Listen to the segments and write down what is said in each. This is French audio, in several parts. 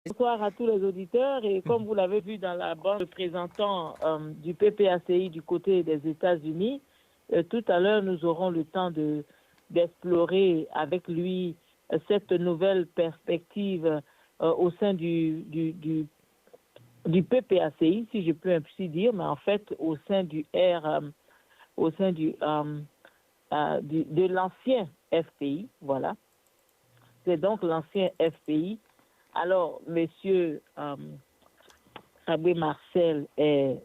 Bonsoir à tous les auditeurs et comme vous l'avez vu dans la bande représentant du PPACI du côté des États-Unis, tout à l'heure nous aurons le temps d'explorer avec lui cette nouvelle perspective au sein du PPACI, si je peux ainsi dire, mais en fait au sein au sein de l'ancien FPI, voilà. C'est donc l'ancien FPI. Alors, monsieur Rabé Marcel est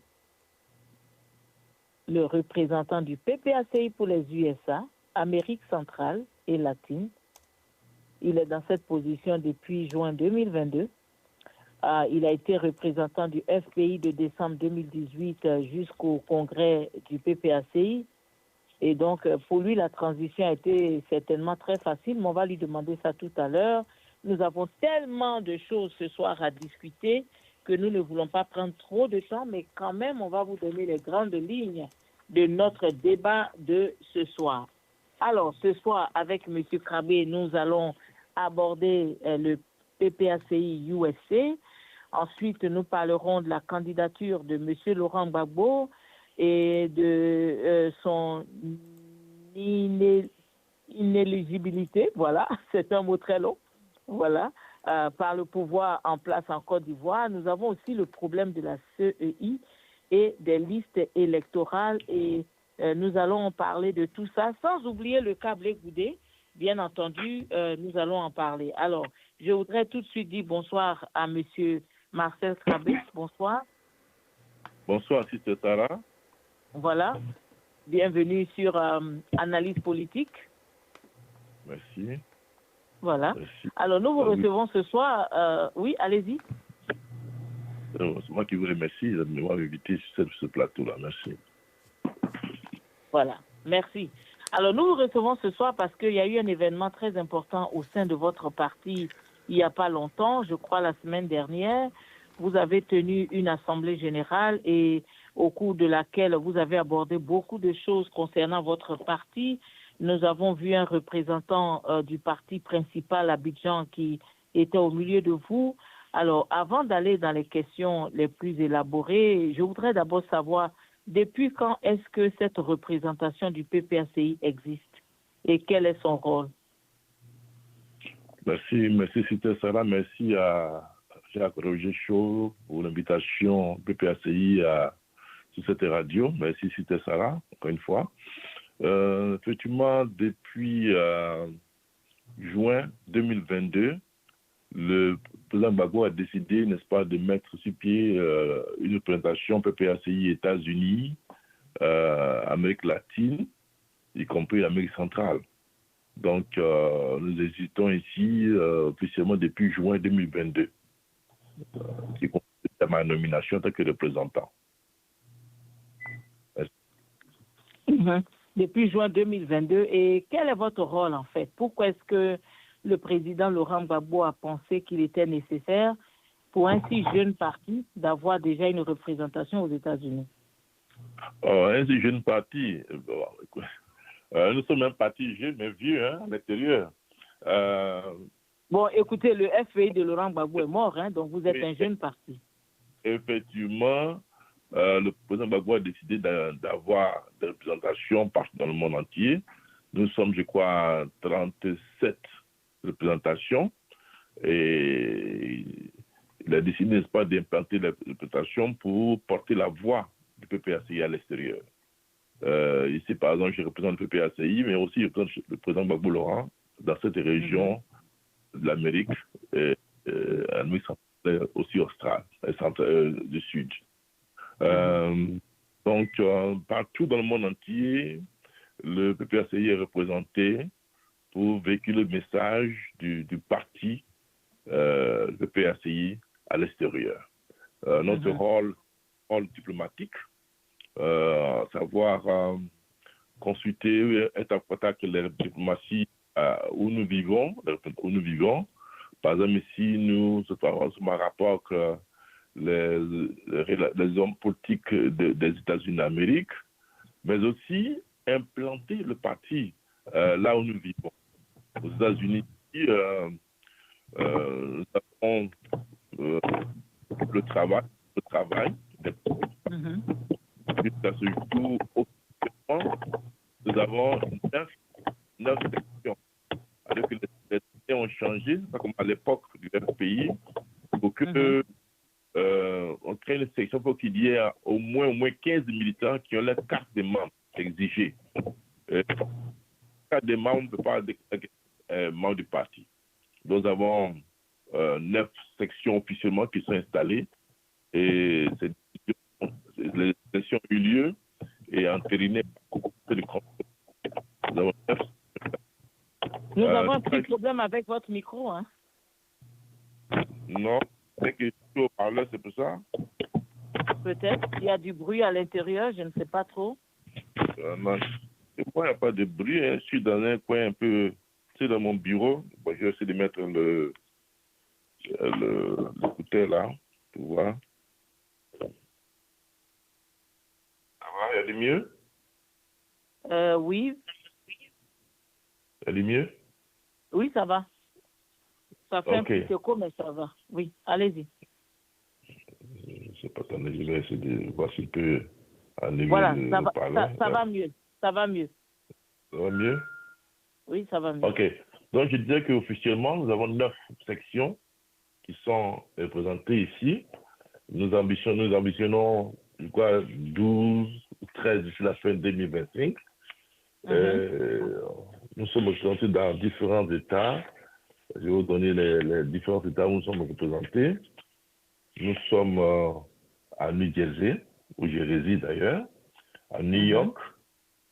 le représentant du PPACI pour les USA, Amérique centrale et latine. Il est dans cette position depuis juin 2022. Il a été représentant du FPI de décembre 2018 jusqu'au congrès du PPACI. Et donc, pour lui, la transition a été certainement très facile, mais on va lui demander ça tout à l'heure. Nous avons tellement de choses ce soir à discuter que nous ne voulons pas prendre trop de temps, mais quand même, on va vous donner les grandes lignes de notre débat de ce soir. Alors, ce soir, avec M. Krabé, nous allons aborder le PPACI USA. Ensuite, nous parlerons de la candidature de M. Laurent Gbagbo et de son inéligibilité, voilà, c'est un mot très long, voilà, par le pouvoir en place en Côte d'Ivoire. Nous avons aussi le problème de la CEI et des listes électorales et nous allons parler de tout ça, sans oublier le câble Goudé. Bien entendu, nous allons en parler. Alors, je voudrais tout de suite dire bonsoir à M. Marcel Krabé. Bonsoir. Bonsoir, Sister Sarah. Voilà. Bienvenue sur Analyse politique. Merci. Voilà. Merci. Alors, nous vous recevons ce soir. Oui, allez-y. C'est moi qui vous remercie de m'avoir invité sur ce plateau-là. Merci. Voilà. Merci. Alors, nous vous recevons ce soir parce qu'il y a eu un événement très important au sein de votre parti il n'y a pas longtemps, je crois la semaine dernière. Vous avez tenu une assemblée générale et au cours de laquelle vous avez abordé beaucoup de choses concernant votre parti. Nous avons vu un représentant du parti principal Abidjan qui était au milieu de vous. Alors, avant d'aller dans les questions les plus élaborées, je voudrais d'abord savoir depuis quand est-ce que cette représentation du PPACI existe et quel est son rôle? Merci Sister Sarah, merci à Jacques Roger Chaud pour l'invitation PPACI sur cette radio. Merci Sister Sarah, encore une fois. Effectivement, depuis juin 2022, le président Gbagbo a décidé, n'est-ce pas, de mettre sur pied une représentation PPACI États-Unis, Amérique latine, y compris l'Amérique centrale. Donc, nous existons ici officiellement depuis juin 2022, qui concerne ma nomination en tant que représentant. Depuis juin 2022. Et quel est votre rôle, en fait? Pourquoi est-ce que le président Laurent Gbagbo a pensé qu'il était nécessaire pour un si jeune parti d'avoir déjà une représentation aux États-Unis? Un si jeune parti, nous sommes un parti jeune, mais vieux, hein, à l'intérieur. Bon, écoutez, le FPI de Laurent Gbagbo est mort, hein, donc vous êtes un jeune parti. Effectivement, le président Gbagbo a décidé d'avoir des représentations partout dans le monde entier. Nous sommes, je crois, 37 représentations. Et il a décidé, n'est-ce pas, d'implanter les représentations pour porter la voix du PPACI à l'extérieur. Ici, par exemple, je représente le PPACI, mais aussi je représente le président Gbagbo Laurent dans cette région de l'Amérique, l'Amérique centrale, aussi australe, du Sud. Donc, partout dans le monde entier, le PPACI est représenté pour véhiculer le message du parti PPACI à l'extérieur. Notre rôle diplomatique, savoir consulter, être en contact avec les diplomaties où nous vivons. Par exemple, ici, nous sommes en rapport avec les hommes politiques des États-Unis d'Amérique, mais aussi implanter le parti là où nous vivons. Aux États-Unis, nous avons euh, le travail, Mhm. Jusqu'à ce jour, officiellement, nous avons neuf sections. Alors que les sections ont changé, c'est pas comme à l'époque du FPI, pour que on crée une section pour qu'il y ait au moins 15 militants qui ont la carte des membres exigée. La carte des membres ne peut pas être membre du parti. Nous avons 9 sections officiellement qui sont installées et les sections ont eu lieu et entérinées par le conseil. Nous avons 9. Nous avons un petit problème avec votre micro. Hein? Non, c'est que je suis au parleur, c'est pour ça. Peut-être. Il y a du bruit à l'intérieur, je ne sais pas trop. Non, il n'y a pas de bruit. Hein. Je suis dans un coin un peu, tu sais, dans mon bureau. Bon, je vais essayer de mettre l'écouteur là, pour voir. Ça va, il y a du mieux? Oui. Il y a du mieux? Oui, ça va. Ça fait un Okay. petit écho, mais ça va. Oui, allez-y. Je sais pas, attendez, je vais essayer de voir si je peux enlever Voilà, le ça parleur. va mieux. Ça va mieux. Ça va mieux? Oui, ça va mieux. OK. Donc, je disais qu'officiellement, nous avons 9 sections qui sont représentées ici. Nous ambitionnons quoi, 12 ou 13 d'ici la fin 2025. Nous sommes représentés dans différents États. Je vais vous donner les différents États où nous sommes représentés. Nous sommes à New Jersey, où je réside d'ailleurs, à New York,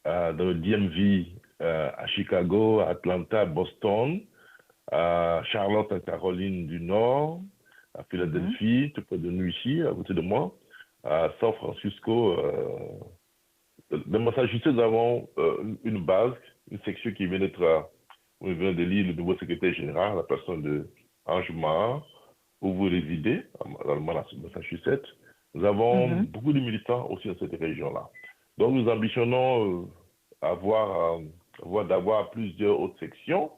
dans le DMV, à Chicago, à Atlanta, à Boston, à Charlotte, en Caroline du Nord, à Philadelphie, tout près de nous ici, à côté de moi, à San Francisco. Dans Massachusetts, nous avons une base, une section qui vient d'être, où vient d'élire le nouveau secrétaire général, la personne de Ange Mahar, où vous résidez, dans le Massachusetts. Nous avons beaucoup de militants aussi dans cette région-là. Donc, nous ambitionnons d'avoir plusieurs autres sections.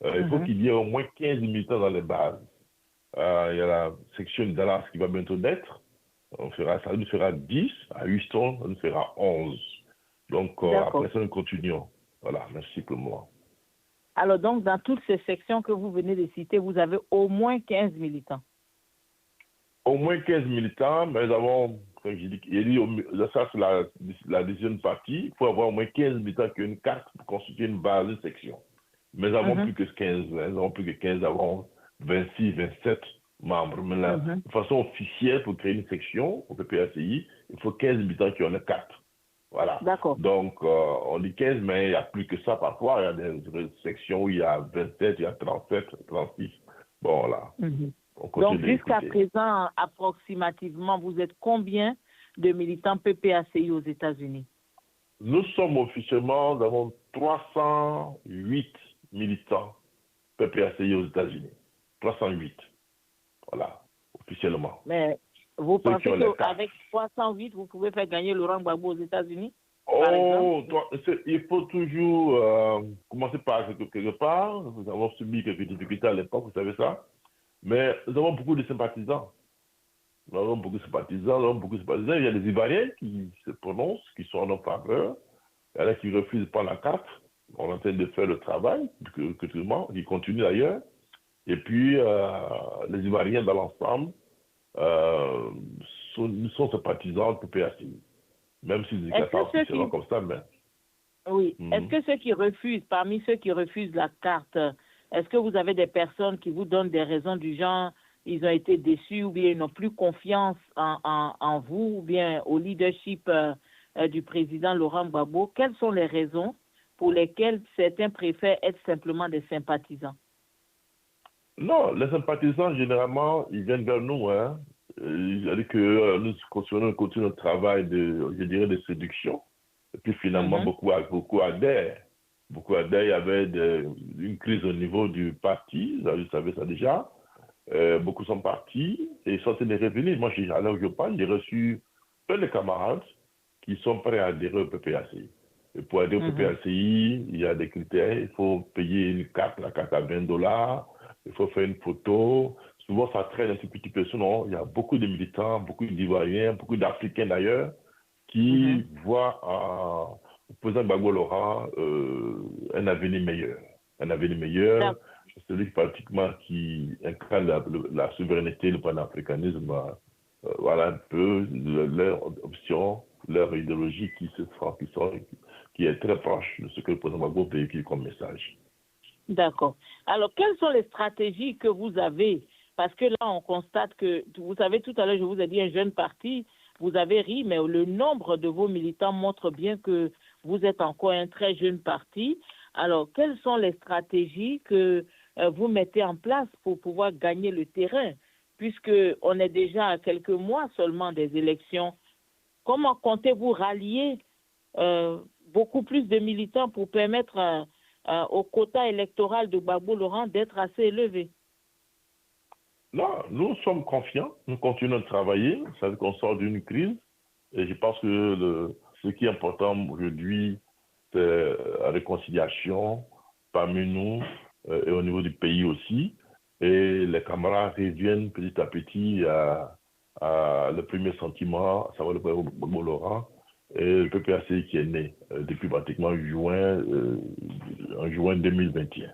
Il faut qu'il y ait au moins 15 militants dans les bases. Il y a la section de Dallas qui va bientôt naître. Ça nous fera 10. À Houston, ça nous fera 11. Donc, après ça, nous continuons. Voilà, merci pour moi. Alors, donc, dans toutes ces sections que vous venez de citer, vous avez au moins 15 militants. Au moins 15 militants, mais nous avons, comme je dis, ça c'est la deuxième partie. Il faut avoir au moins 15 militants qui ont une carte pour constituer une base, une section. Mais nous avons plus que 15, nous avons plus que 15, nous avons 26, 27 membres. Mais là, de façon officielle, pour créer une section au PPACI, il faut 15 militants qui ont une carte. Voilà. D'accord. Donc, on dit 15, mais il y a plus que ça parfois. Il y a des sections où il y a 27, il y a 37, 36. Bon, voilà. Donc, jusqu'à présent, approximativement, vous êtes combien de militants PPACI aux États-Unis? Nous sommes officiellement, nous avons 308 militants PPACI aux États-Unis. 308. Voilà, officiellement. Mais vous pensez qu'avec 308, vous pouvez faire gagner Laurent Gbagbo aux États-Unis? Il faut toujours commencer par quelque part. Nous avons subi quelques difficultés à l'époque, vous savez ça. Mais nous avons beaucoup de sympathisants. Nous avons beaucoup de sympathisants, Il y a des Ivoiriens qui se prononcent, qui sont en notre faveur. Il y en a qui refusent de prendre la carte. On est en train de faire le travail, qui continue d'ailleurs. Et puis, les Ivoiriens dans l'ensemble sont sympathisants de PPACI. Même s'ils ne disent pas officiellement comme ça, mais... Oui. Est-ce que ceux qui refusent, parmi ceux qui refusent la carte, est-ce que vous avez des personnes qui vous donnent des raisons du genre, ils ont été déçus ou bien ils n'ont plus confiance en vous ou bien au leadership du président Laurent Gbagbo? Quelles sont les raisons pour lesquelles certains préfèrent être simplement des sympathisants? Non, les sympathisants, généralement, ils viennent vers nous. Hein. C'est-à-dire que nous continuons notre travail de séduction. Et puis finalement, beaucoup adhèrent. Beaucoup adhèrent. Il y avait une crise au niveau du parti, vous savez ça déjà. Beaucoup sont partis et ils sont en train de revenir. Moi, alors où je parle, j'ai reçu plein de camarades qui sont prêts à adhérer au PPACI. Et pour adhérer au PPACI, il y a des critères. Il faut payer une carte, la carte à $20. Il faut faire une photo, souvent ça traîne un tout petit peu. Sinon, il y a beaucoup de militants, beaucoup d'Ivoiriens, beaucoup d'Africains d'ailleurs, qui voient au président Gbagbo Laurent un avenir meilleur. Un avenir meilleur, celui pratiquement qui incarne la souveraineté, le panafricanisme, voilà un peu leur option, leur idéologie qui est très proche de ce que le président Gbagbo véhicule comme message. D'accord. Alors, quelles sont les stratégies que vous avez? Parce que là, on constate que, vous savez, tout à l'heure, je vous ai dit un jeune parti, vous avez ri, mais le nombre de vos militants montre bien que vous êtes encore un très jeune parti. Alors, quelles sont les stratégies que vous mettez en place pour pouvoir gagner le terrain, puisqu'on est déjà à quelques mois seulement des élections? Comment comptez-vous rallier beaucoup plus de militants pour permettre au quota électoral de Gbagbo Laurent d'être assez élevé? Non, nous sommes confiants, nous continuons de travailler, ça veut dire qu'on sort d'une crise, et je pense que ce qui est important aujourd'hui, c'est la réconciliation parmi nous et au niveau du pays aussi, et les camarades reviennent petit à petit à le premier sentiment, à savoir le président Gbagbo Laurent, et le PPACI qui est né depuis pratiquement en juin 2021.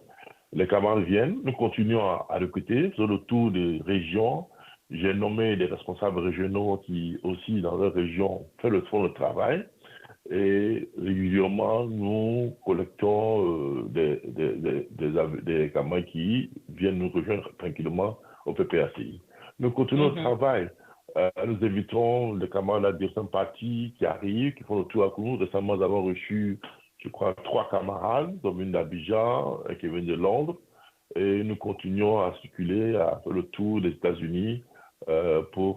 Les camarades viennent, nous continuons à recruter sur le tour des régions. J'ai nommé des responsables régionaux qui aussi dans leur région font le travail. Et régulièrement, nous collectons des camarades qui viennent nous rejoindre tranquillement au PPACI. Nous continuons le travail. Nous invitons les camarades de certains partis qui arrivent, qui font le tour à nous. Récemment, nous avons reçu, je crois, 3 camarades, dont une d'Abidjan, un qui vient de Londres. Et nous continuons à circuler, à faire le tour des États-Unis pour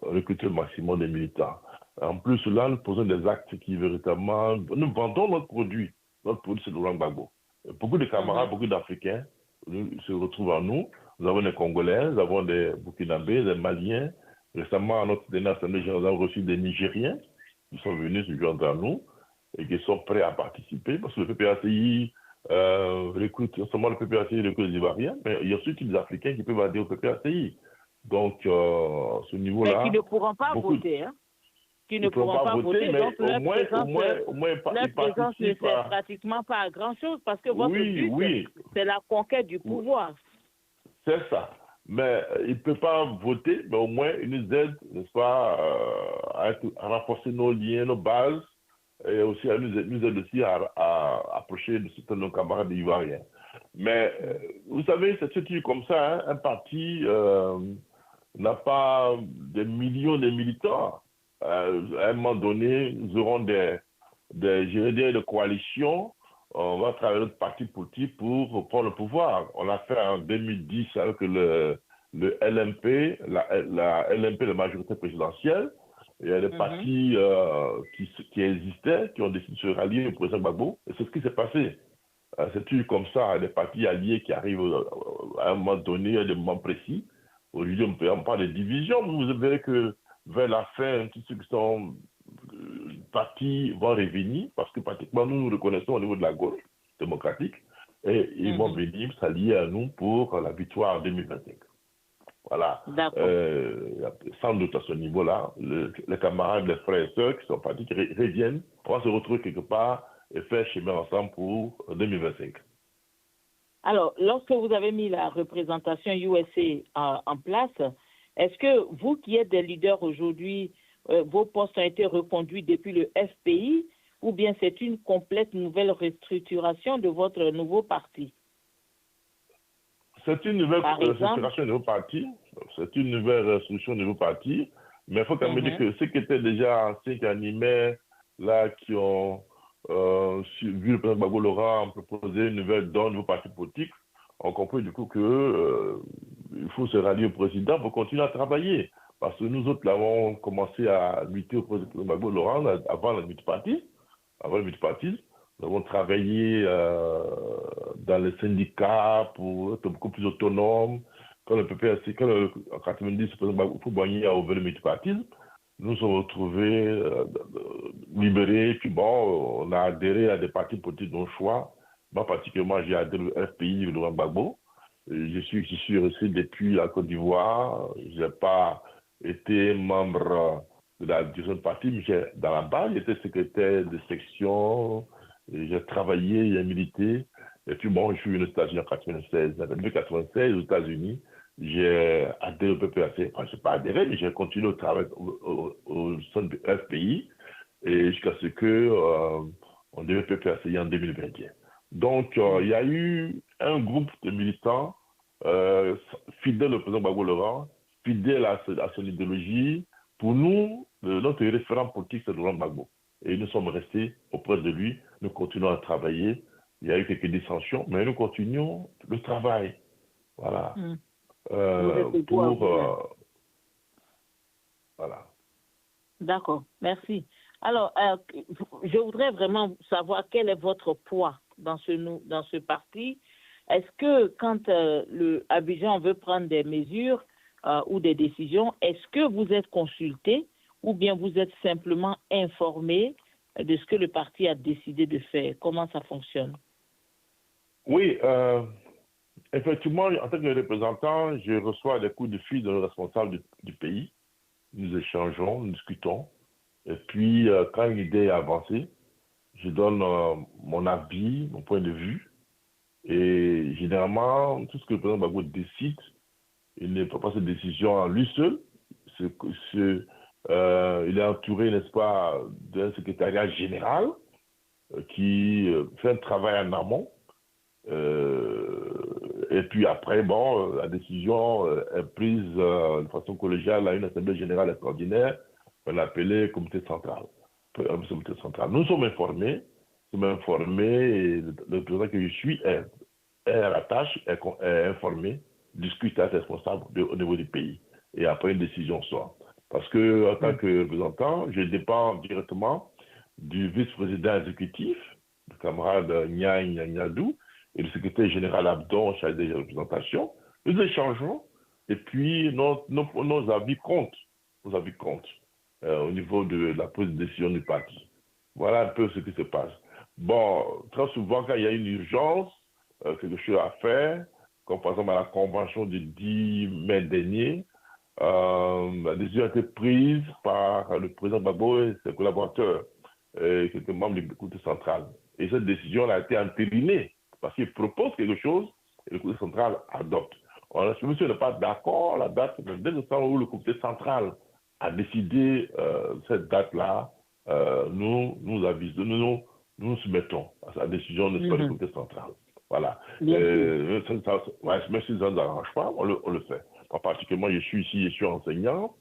recruter le maximum de militants. En plus, là, nous posons des actes qui véritablement... Nous vendons notre produit. Notre produit, c'est Laurent Gbagbo. Beaucoup de camarades, beaucoup d'Africains se retrouvent en nous. Nous avons des Congolais, nous avons des Burkinabés, des Maliens. Récemment, à notre dernière assemblée générale, nous avons reçu des Nigériens qui sont venus se joindre à nous et qui sont prêts à participer parce que le PPACI recrute, non seulement le PPACI recrute les Ivoiriens, mais il y a aussi des Africains qui peuvent adhérer au PPACI. Donc, ce niveau-là... Mais qui ne pourront pas voter, hein? Qui ne pourront pas voter, mais donc leur présence ne sert pratiquement pas à grand-chose parce que votre but, c'est la conquête du pouvoir. C'est ça. Mais ils ne peuvent pas voter, mais au moins ils nous aident, n'est-ce pas, à renforcer nos liens, nos bases, et aussi à nous aider aussi à approcher de certains de nos camarades ivoiriens. Mais vous savez, c'est ce comme ça, hein, un parti n'a pas des millions de militants. À un moment donné, nous aurons des coalitions. On va travailler notre parti politique pour prendre le pouvoir. On l'a fait en 2010 avec le LMP, la LMP, la majorité présidentielle. Il y a des partis qui existaient, qui ont décidé de se rallier au président Gbagbo. Et c'est ce qui s'est passé. C'est toujours comme ça, des partis alliés qui arrivent à un moment donné, à des moments précis. Aujourd'hui, on parle de divisions, mais vous verrez que vers la fin, tous ceux qui sont partis vont revenir, parce que pratiquement nous reconnaissons au niveau de la gauche démocratique, et ils vont venir s'allier à nous pour la victoire en 2025. Voilà. Sans doute à ce niveau-là, les camarades, les frères et sœurs qui sont partis, qui reviennent, on va se retrouver quelque part et faire chemin ensemble pour 2025. Alors, lorsque vous avez mis la représentation USA en place, est-ce que vous qui êtes des leaders aujourd'hui, vos postes ont été reconduits depuis le FPI ou bien c'est une complète nouvelle restructuration de votre nouveau parti? C'est une nouvelle restructuration de nouveau parti. C'est une nouvelle restructuration de nouveau parti. Mais il faut quand même dire que ceux qui étaient déjà anciens, qui animaient, là, qui ont vu le président Gbagbo Laurent proposer une nouvelle donne, un nouveau parti politique, ont compris du coup que il faut se rallier au président pour continuer à travailler. Parce que nous autres, là, avons commencé à lutter au président Gbagbo Laurent avant le multipartisme. Nous avons travaillé dans les syndicats pour être beaucoup plus autonomes. Quand le PPAC, en 90, le président Gbagbo a ouvert le multipartisme, nous nous sommes retrouvés libérés. Puis bon, on a adhéré à des partis politiques de nos choix. Moi, particulièrement, j'ai adhéré au FPI, le Laurent Gbagbo. Je suis resté depuis la Côte d'Ivoire. Je n'ai pas été membre de la direction de parti, mais dans la base, j'étais secrétaire de section. J'ai travaillé, j'ai milité. Et puis bon, je suis venu aux États-Unis en 96. En 1996, aux États-Unis, j'ai adhéré au PPAC. Enfin, je n'ai pas adhéré, mais j'ai continué au travail au sein du FPI et jusqu'à ce que on devait PPACI en 2021. Donc, il y a eu un groupe de militants fidèles au président Gbagbo Laurent, fidèles à son idéologie. Pour nous, notre référent politique, c'est Laurent Gbagbo. Et nous sommes restés auprès de lui. Nous continuons à travailler. Il y a eu quelques dissensions, mais nous continuons le travail. Voilà. Voilà. D'accord, merci. Alors, je voudrais vraiment savoir quel est votre poids dans ce parti. Est-ce que quand le Abidjan veut prendre des mesures ou des décisions, est-ce que vous êtes consulté ou bien vous êtes simplement informé de ce que le parti a décidé de faire? Comment ça fonctionne? Oui, effectivement, en tant que représentant, je reçois des coups de fil de nos responsables du pays. Nous échangeons, nous discutons. Et puis, quand une idée est avancée, je donne mon avis, mon point de vue. Et généralement, tout ce que le président Gbagbo décide, il ne prend pas cette décision en lui seul. Il est entouré, n'est-ce pas, d'un secrétariat général qui fait un travail en amont. Et puis après, bon, la décision est prise de façon collégiale à une assemblée générale extraordinaire, on l'appelait comité central. Nous sommes informés, et le président que je suis est à la tâche, est informé, discute avec les responsables au niveau du pays. Et après, une décision sort. Parce que en tant que représentant, je dépends directement du vice-président exécutif, le camarade Niaï Niadou, et le secrétaire général Abdon, chargé des représentations. Nous échangeons et puis nos avis comptent. Nos avis comptent au niveau de la prise de décision du parti. Voilà un peu ce qui se passe. Bon, très souvent, quand il y a une urgence, quelque chose à faire, comme par exemple à la convention du 10 mai dernier, la décision a été prise par le président Gbagbo et ses collaborateurs, et quelques membres du comité central. Et cette décision a été entérinée parce qu'il propose quelque chose et le comité central adopte. Si monsieur n'est pas d'accord, la date, dès le temps où le comité central a décidé cette date-là, nous nous soumettons à sa décision de du comité central. Voilà. Mais si ça ne nous arrange pas, on le fait. En particulier, je suis ici, je suis enseignant.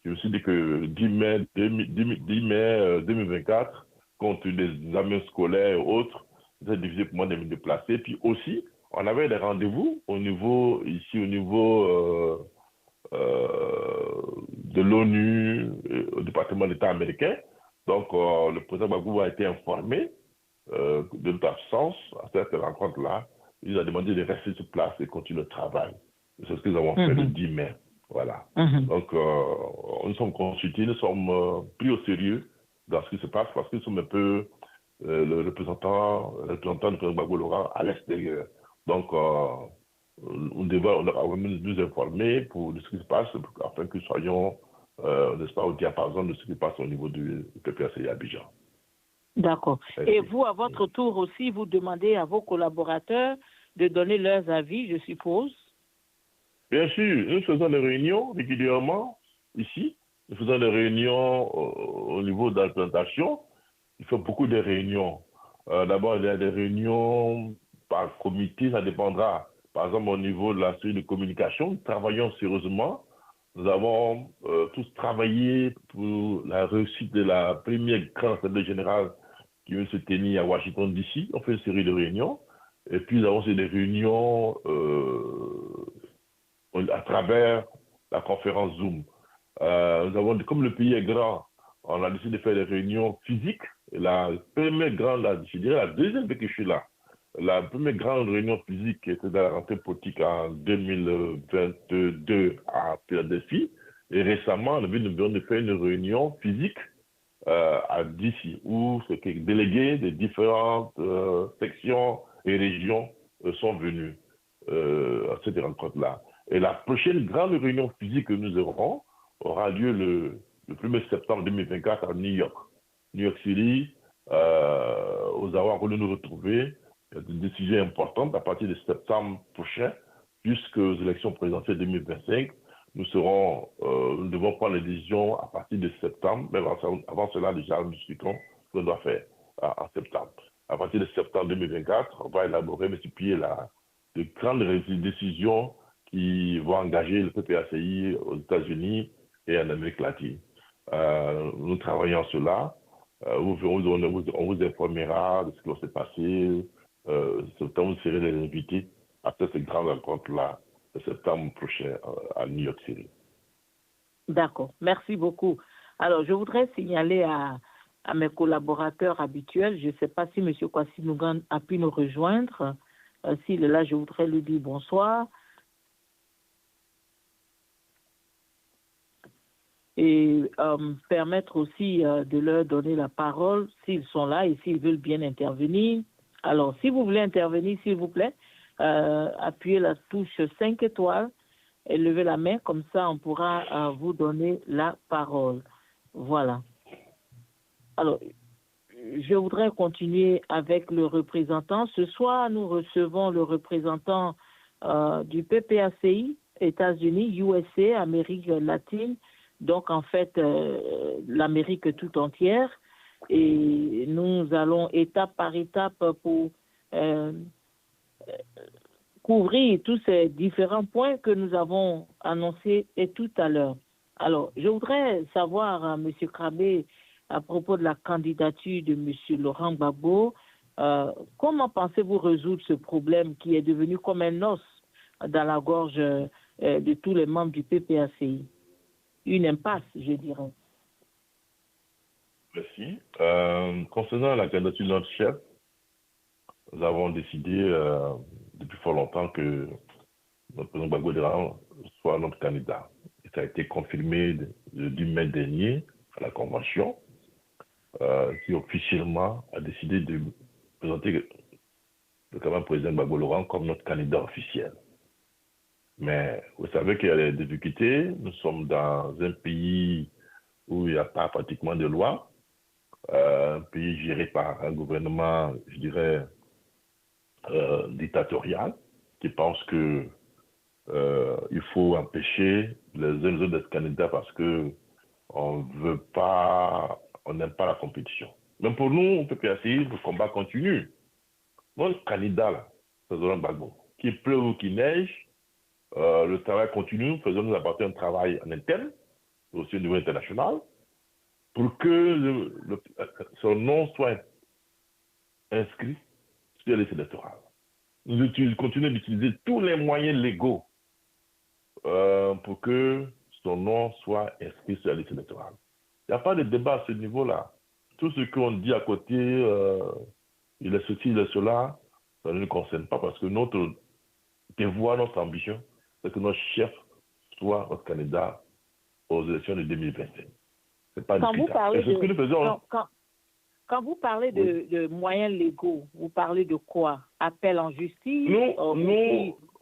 Je me suis dit que 10 mai 2024, compte des examens scolaires et autres, c'est difficile pour moi de me déplacer. Puis aussi, on avait des rendez-vous au niveau de l'ONU, au département d'État américain. Donc, le président Gbagbo a été informé de notre absence à cette rencontre-là. Il nous a demandé de rester sur place et continuer le travail. C'est ce que nous avons fait le 10 mai. Voilà. Donc, nous sommes consultés, nous sommes pris au sérieux dans ce qui se passe parce que nous sommes un peu le représentant du président Gbagbo Laurent à l'extérieur. Donc, on devrait nous informer pour ce qui se passe afin que nous soyons, n'est-ce pas, au diapason de ce qui se passe au niveau du PPACI Abidjan. D'accord. Et vous, à votre tour aussi, vous demandez à vos collaborateurs de donner leurs avis, je suppose? Bien sûr, nous faisons des réunions régulièrement ici. Nous faisons des réunions au niveau de la présentation. Il faut beaucoup de réunions. D'abord, il y a des réunions par comité, ça dépendra. Par exemple, au niveau de la cellule de communication, nous travaillons sérieusement. Nous avons tous travaillé pour la réussite de la première grande assemblée générale qui vient se tenir à Washington, D.C. On fait une série de réunions. Et puis, nous avons aussi des réunions à travers la conférence Zoom. Nous avons, comme le pays est grand, on a décidé de faire des réunions physiques. Et la première grande, je dirais la deuxième fois que je suis là, la première grande réunion physique était dans la rentrée politique en 2022 à Philadelphie. Et récemment, on vient de faire une réunion physique à DC, où les délégués des différentes sections et régions sont venus. à cette rencontre-là. Et la prochaine grande réunion physique que nous aurons aura lieu le 1er septembre 2024 à New York. New York City, aux avoir voulu nous retrouver. Il y a des décisions importantes à partir de septembre prochain jusqu'aux élections présidentielles 2025. Nous devons prendre les décisions à partir de septembre, mais avant cela, déjà, nous discutons ce qu'on doit faire en septembre. À partir de septembre 2024, on va élaborer, multiplier de grandes décisions qui vont engager le PPACI aux États-Unis et en Amérique latine. Nous travaillons à cela. On vous informera de ce qui va se passer. Vous serez les invités à cette grande rencontre-là de septembre prochain à New York City. D'accord, merci beaucoup. Alors, je voudrais signaler à mes collaborateurs habituels, je ne sais pas si M. Kwasi Nougan a pu nous rejoindre. S'il est là, je voudrais lui dire bonsoir. Et permettre aussi de leur donner la parole s'ils sont là et s'ils veulent bien intervenir. Alors, si vous voulez intervenir, s'il vous plaît, appuyez la touche 5 étoiles et levez la main, comme ça on pourra vous donner la parole. Voilà. Alors, je voudrais continuer avec le représentant. Ce soir, nous recevons le représentant du PPACI, États-Unis, USA, Amérique latine, donc en fait l'Amérique tout entière. Et nous allons étape par étape pour couvrir tous ces différents points que nous avons annoncés tout à l'heure. Alors, je voudrais savoir, M. Krabé, à propos de la candidature de M. Laurent Gbagbo, comment pensez-vous résoudre ce problème qui est devenu comme un os dans la gorge de tous les membres du PPACI? Une impasse, je dirais. Merci. Concernant la candidature de notre chef, nous avons décidé depuis fort longtemps que notre président Gbagbo soit notre candidat. Et ça a été confirmé du mai dernier à la convention, qui officiellement a décidé de présenter le président Gbagbo Laurent comme notre candidat officiel. Mais vous savez qu'il y a des difficultés. Nous sommes dans un pays où il n'y a pas pratiquement de loi, un pays géré par un gouvernement, je dirais, dictatorial, qui pense que il faut empêcher les uns les autres d'être candidats parce que on n'aime pas la compétition. Même pour nous, on peut PPACI, le combat continue. Notre candidat, là, c'est Laurent Gbagbo. Qu'il pleuve ou qu'il neige, le travail continue. Faisons-nous apporter un travail en interne, aussi au niveau international, pour que son nom soit inscrit sur les listes électorales. Nous continuons d'utiliser tous les moyens légaux pour que son nom soit inscrit sur la liste électorale. Il n'y a pas de débat à ce niveau-là. Tout ce qu'on dit à côté, il est ceci, il est cela, ça ne nous concerne pas parce que notre devoir, notre ambition, c'est que notre chef soit notre candidat aux élections de 2025. C'est pas discutable. C'est ce que nous faisons. Quand vous parlez de moyens légaux, vous parlez de quoi? Appel en justice?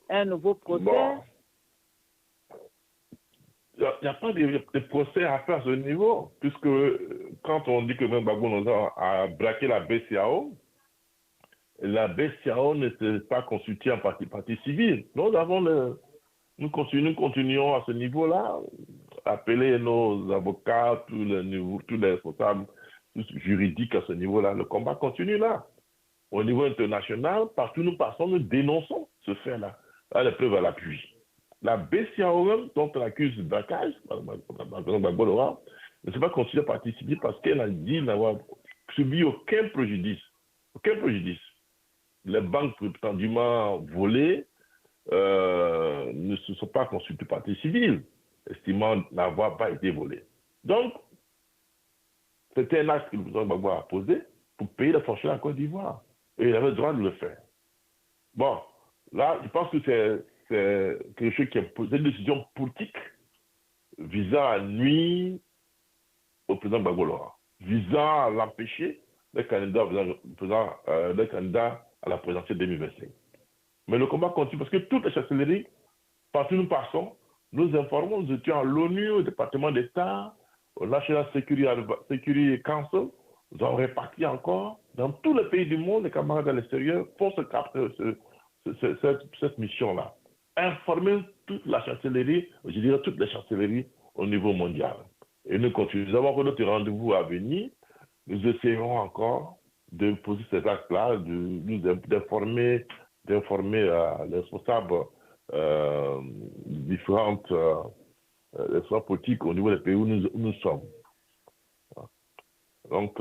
Un nouveau procès? Bon. Il n'y a pas de procès à faire à ce niveau, puisque quand on dit que M. Gbagbo a braqué la BCAO ne s'est pas constituée en partie civile. Nous continuons à ce niveau-là, appeler nos avocats, tous les responsables juridiques à ce niveau-là. Le combat continue là. Au niveau international, partout où nous passons, nous dénonçons ce fait-là. Là, les preuves à l'appui. La BCAO, dont on accuse de braquage, Gbagbo Laurent, ne s'est pas considérée partie civile parce qu'elle a dit n'avoir subi aucun préjudice. Aucun préjudice. Les banques prétendument volées ne se sont pas constituées partie civile, estimant n'avoir pas été volées. Donc, c'était un acte que le président Gbagbo a posé pour payer les fonctionnaires en Côte d'Ivoire. Et il avait le droit de le faire. Bon, là, je pense que c'est quelque chose qui est une décision politique visant à nuire au président Gbagbo Laurent, visant à l'empêcher d'être candidat à la présidentielle 2025. Mais le combat continue parce que toutes les chancelleries, partout où nous passons, nous informons, nous étions à l'ONU, au département d'État, au National Security Council, nous avons réparti encore. Dans tous les pays du monde, les camarades à l'extérieur font cette mission-là. Informer toute la chancellerie, je dirais toutes les chancelleries au niveau mondial. Et nous continuons. Nous avons notre rendez-vous à venir. Nous essayerons encore de poser ces actes-là, d'informer les responsables différentes politiques au niveau des pays où nous sommes. Donc,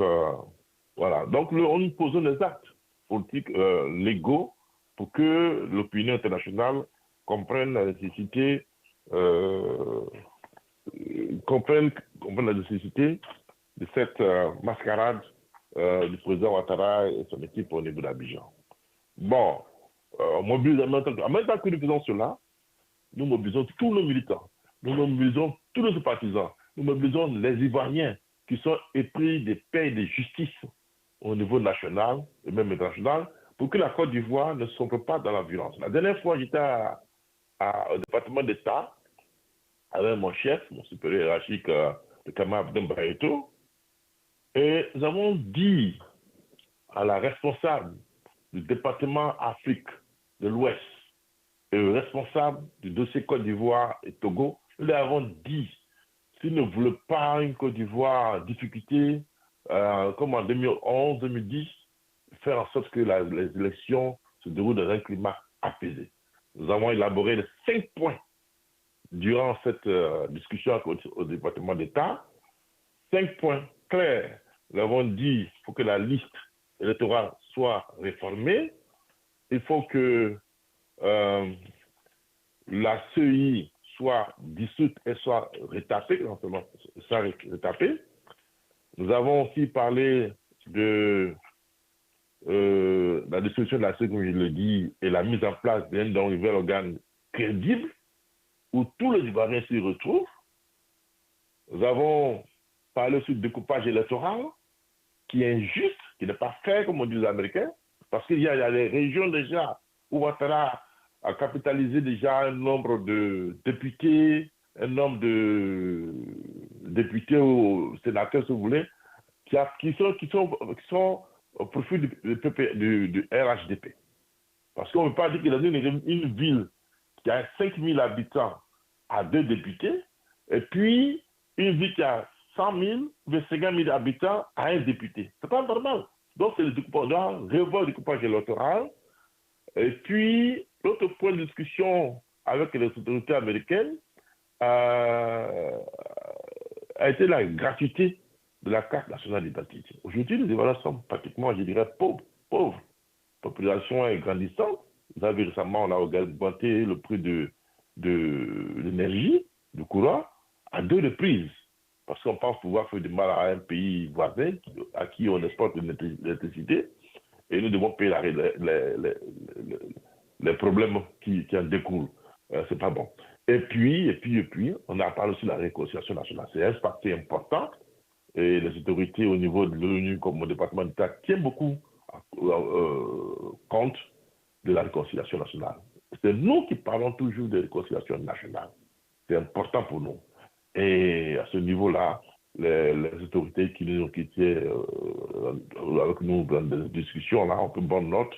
voilà. Donc, nous posons les actes politiques légaux pour que l'opinion internationale comprenne la nécessité, comprenne la nécessité de cette mascarade du président Ouattara et son équipe au niveau d'Abidjan. Bon, en même temps que nous faisons cela, nous mobilisons tous nos militants, nous mobilisons tous nos partisans, nous mobilisons les Ivoiriens qui sont épris de paix et de justice au niveau national et même international pour que la Côte d'Ivoire ne sombre pas dans la violence. La dernière fois, j'étais au département d'État avec mon chef, mon supérieur hiérarchique, le camarade Abdem Bayeto, et nous avons dit à la responsable du département Afrique de l'Ouest et le responsable du dossier Côte d'Ivoire et Togo, nous leur avons dit, s'ils ne voulaient pas une Côte d'Ivoire en difficulté, comme en 2011-2010, faire en sorte que les élections se déroulent dans un climat apaisé. Nous avons élaboré les 5 points durant cette discussion au département d'État. 5 points clairs. Nous avons dit qu'il faut que la liste électorale soit réformée. Il faut que la CEI soit dissoute et soit retapée. Nous avons aussi parlé de la dissolution de la CEI, comme je le dis, et la mise en place d'un nouvel organe crédible où tous les Ivoiriens s'y retrouvent. Nous avons parlé aussi du découpage électoral qui est injuste, qui n'est pas fait comme on dit les Américains, parce qu'il y a des régions déjà où Ouattara a capitalisé déjà un nombre de députés, un nombre de députés ou sénateurs, si vous voulez, qui sont au profit du RHDP. Parce qu'on ne peut pas dire que dans une ville qui a 5000 habitants a 2 députés, et puis une ville qui a 100 000 ou 50 000 habitants a 1 député. Ce n'est pas normal. Donc, c'est le découpage, on doit revoir le découpage électoral. Et puis, l'autre point de discussion avec les autorités américaines a été la gratuité de la carte nationale d'identité. Aujourd'hui, les Ivoiriens sont pratiquement, je dirais, pauvres. La population est grandissante. Vous avez récemment, on a augmenté le prix de l'énergie, du courant, à 2 reprises. Parce qu'on pense pouvoir faire du mal à un pays voisin à qui on exporte de l'électricité et nous devons payer les problèmes qui en découlent. C'est pas bon. Et puis, on a parlé aussi de la réconciliation nationale. C'est un parti important et les autorités au niveau de l'ONU, comme au département d'État, tiennent beaucoup compte de la réconciliation nationale. C'est nous qui parlons toujours de réconciliation nationale. C'est important pour nous. Et à ce niveau-là, les autorités qui nous ont quittés avec nous dans des discussions, là, on peut bonne note,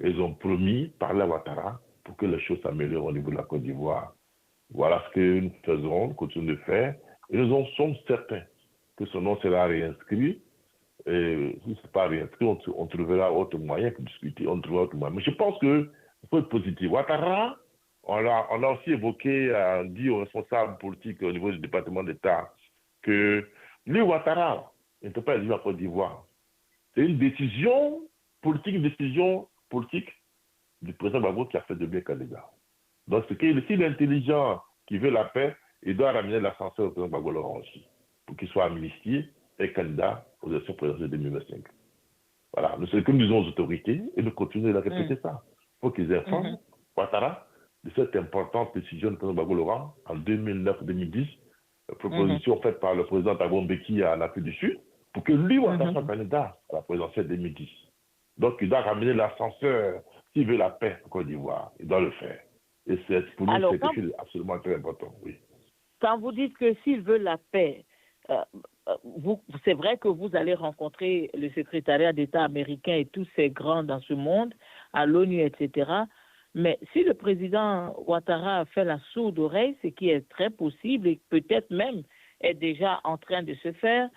ils ont promis, parler à Ouattara, pour que les choses s'améliorent au niveau de la Côte d'Ivoire. Voilà ce que nous faisons, nous continuons de faire. Et nous en sommes certains que son nom sera réinscrit. Et si ce n'est pas réinscrit, on trouvera autre moyen que discuter. On trouvera autre moyen. Mais je pense qu'il faut être positif. Ouattara, on a aussi évoqué, dit aux responsables politiques au niveau du département d'État que lui, Ouattara, il ne peut pas élever la Côte d'Ivoire. C'est une décision politique du président Gbagbo qui a fait de bien candidat. Donc, s'il est intelligent, qui veut la paix, il doit ramener l'ascenseur au président Gbagbo Laurent aussi, pour qu'il soit amnistié et candidat aux élections présidentielles 2025. Voilà, c'est comme nous disons aux autorités, et nous continuons de répéter ça. Il faut qu'ils informent Ouattara de cette importante décision du président Gbagbo Laurent en 2009-2010, proposition faite par le président Thabo Mbeki en Afrique du Sud, pour que lui, Ouattara, soit candidat à la présidentielle 2010. Donc, il doit ramener l'ascenseur. s'il veut la paix en Côte d'Ivoire, il doit le faire. Et pour nous, c'est quelque chose absolument très important, oui. Quand vous dites que s'il veut la paix, c'est vrai que vous allez rencontrer le secrétariat d'État américain et tous ces grands dans ce monde, à l'ONU, etc. Mais si le président Ouattara a fait la sourde oreille, ce qui est très possible et peut-être même est déjà en train de se faire,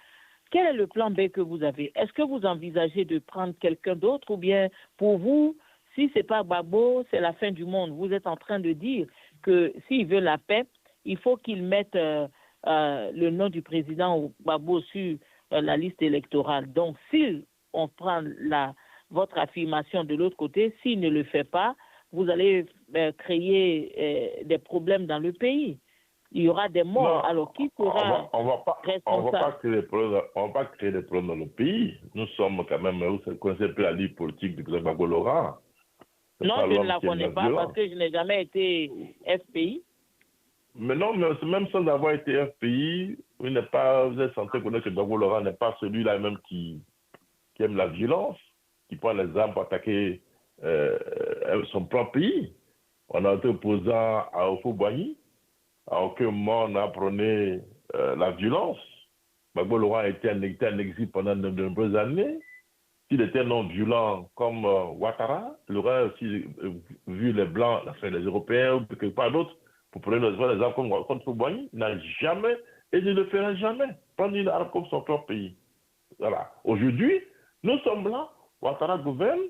quel est le plan B que vous avez? Est-ce que vous envisagez de prendre quelqu'un d'autre ou bien pour vous, si ce n'est pas Gbagbo, c'est la fin du monde? Vous êtes en train de dire que s'il veut la paix, il faut qu'il mette le nom du président Gbagbo sur la liste électorale. Donc, si on prend votre affirmation de l'autre côté, s'il ne le fait pas, vous allez créer des problèmes dans le pays. Il y aura des morts. Non, alors, qui sera responsable? On ne va pas créer des problèmes dans le pays. Nous sommes quand même, vous connaissez un peu la ligne politique de Gbagbo Laurent. Non, je ne la connais pas parce que je n'ai jamais été FPI. Mais non, mais même sans avoir été FPI, vous êtes censé connaître que Gbagbo Laurent n'est pas celui-là même qui aime la violence, qui prend les armes pour attaquer son propre pays. On a été opposant à Houphouët-Boigny. À aucun moment on a prôné la violence. Gbagbo Laurent a été en exil pendant de nombreuses années. S'il était non violent comme Ouattara, il aurait aussi vu les Blancs, les Européens ou quelque part d'autre, pour prendre les armes comme Houphouët-Boigny. Il n'a jamais, et il ne le fera jamais, prendre une arme comme son propre pays. Voilà. Aujourd'hui, nous sommes là, Ouattara gouverne,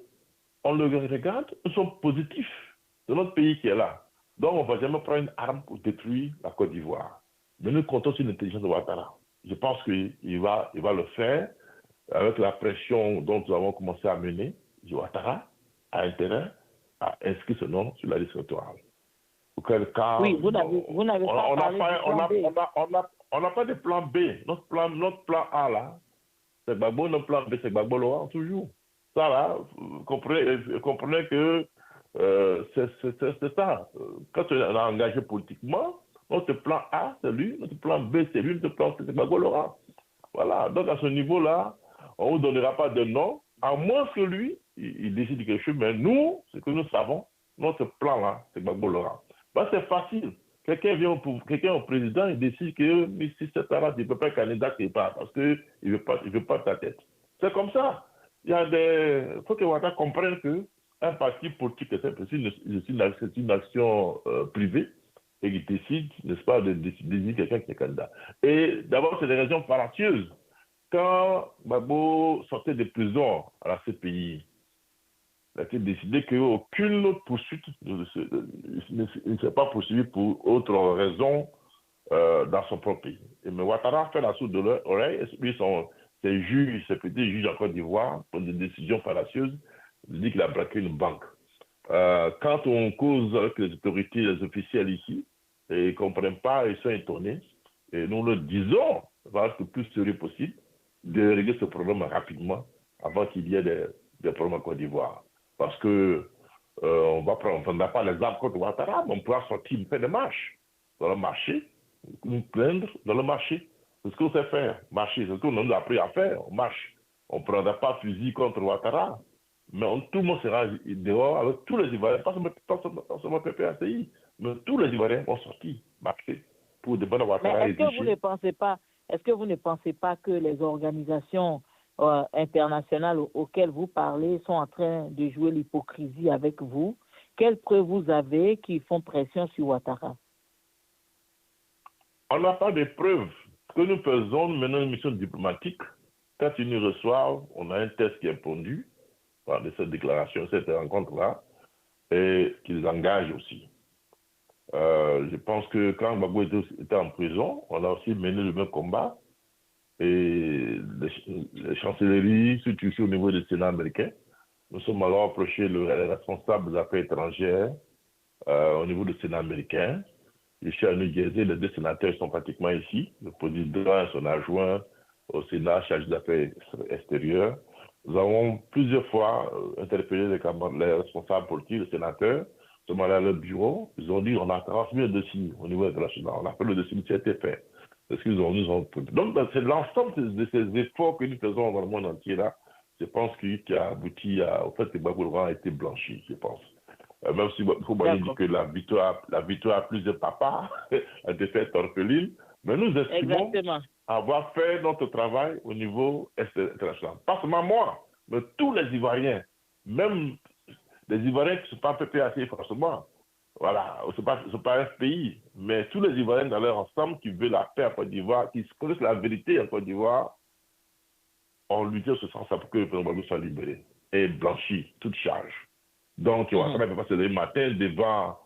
on le regarde, nous sommes positifs. C'est notre pays qui est là. Donc, on ne va jamais prendre une arme pour détruire la Côte d'Ivoire. Mais nous comptons sur l'intelligence de Ouattara. Je pense qu'il va le faire avec la pression dont nous avons commencé à mener. Ouattara a intérêt à inscrire ce nom sur la liste électorale. Auquel cas, oui, vous n'avez pas parlé du plan B. On n'a pas de plan B. Notre plan A, là, c'est Gbagbo. Notre plan B, c'est Gbagbo Laurent, toujours. Ça, là, comprenez que c'est ça. Quand on est engagé politiquement, notre plan A, c'est lui, notre plan B, c'est lui, notre plan C, c'est Gbagbo Laurent. Voilà. Donc, à ce niveau-là, on ne vous donnera pas de nom, à moins que lui, il décide quelque chose. Mais nous, ce que nous savons, notre plan-là, c'est Gbagbo Laurent. Bah, c'est facile. Quelqu'un au président, il décide que si c'est ça, il ne peut pas être candidat quelque part parce qu'il ne veut pas ta tête. C'est comme ça. Il faut que Ouattara comprenne que un parti politique, c'est une action privée et qu'il décide, n'est-ce pas, de désigner quelqu'un qui est candidat. Et d'abord, c'est des raisons fallacieuses. Quand Gbagbo sortait de prison à la CPI, il a été décidé qu'aucune autre poursuite ne s'est pas poursuivie pour autre raison dans son propre pays. Mais Ouattara a fait la sourde oreille, lui, ses juges, ses petits juges en Côte d'Ivoire, pour des décisions fallacieuses, il dit qu'il a braqué une banque. Quand on cause avec les autorités, les officiels ici, et ils ne comprennent pas, ils sont étonnés, et nous leur disons, le plus sérieux possible, de régler ce problème rapidement avant qu'il y ait des problèmes en Côte d'Ivoire. Parce que on n'a pas les armes contre Ouattara, mais on pourra sortir, faire des marches dans le marché, nous plaindre dans le marché. C'est ce qu'on sait faire, marcher. C'est ce qu'on nous a appris à faire, on marche. On ne prendra pas fusil contre Ouattara, mais tout le monde sera dehors avec tous les Ivoiriens, pas seulement PPACI, mais tous les Ivoiriens vont sortir, marcher pour débattre Ouattara. Mais est-ce que vous ne pensez pas que les organisations internationales auxquelles vous parlez sont en train de jouer l'hypocrisie avec vous? Quelles preuves vous avez qui font pression sur Ouattara? On n'a pas de preuves. Ce que nous faisons, nous menons une mission diplomatique. Quand ils nous reçoivent, on a un test qui est pondu par cette déclaration, cette rencontre-là, et qu'ils engagent aussi. Je pense que quand Gbagbo était en prison, on a aussi mené le même combat. Et les chancelleries, surtout ici au niveau du Sénat américain, nous sommes alors approchés les responsables des affaires étrangères au niveau du Sénat américain. Ici à New Jersey, les deux sénateurs sont pratiquement ici. Le président et son adjoint au Sénat chargé des affaires extérieures. Nous avons plusieurs fois interpellé les responsables politiques, les sénateurs. Nous sommes allés à leur bureau. Ils ont dit on a transmis le dossier au niveau international. On a fait le dossier qui a été fait. C'est ce qu'ils ont dit. Donc, c'est l'ensemble de ces efforts que nous faisons dans le monde entier là. je pense, qui a abouti au fait que Gbagbo Laurent a été blanchi, je pense. Même si il faut dire que la victoire a plus de papa, a été faite orpheline, mais nous estimons avoir fait notre travail au niveau international. Pas seulement moi, mais tous les Ivoiriens, même les Ivoiriens qui ne sont pas PPAC forcément. Voilà, ce n'est pas un pays, mais tous les Ivoiriens dans leur ensemble qui veulent la paix en Côte d'Ivoire, qui connaissent la vérité en Côte d'Ivoire, ont lutté ce sens pour que le président Gbagbo soit libéré et blanchi, toute charge. Donc, on va passer le matin devant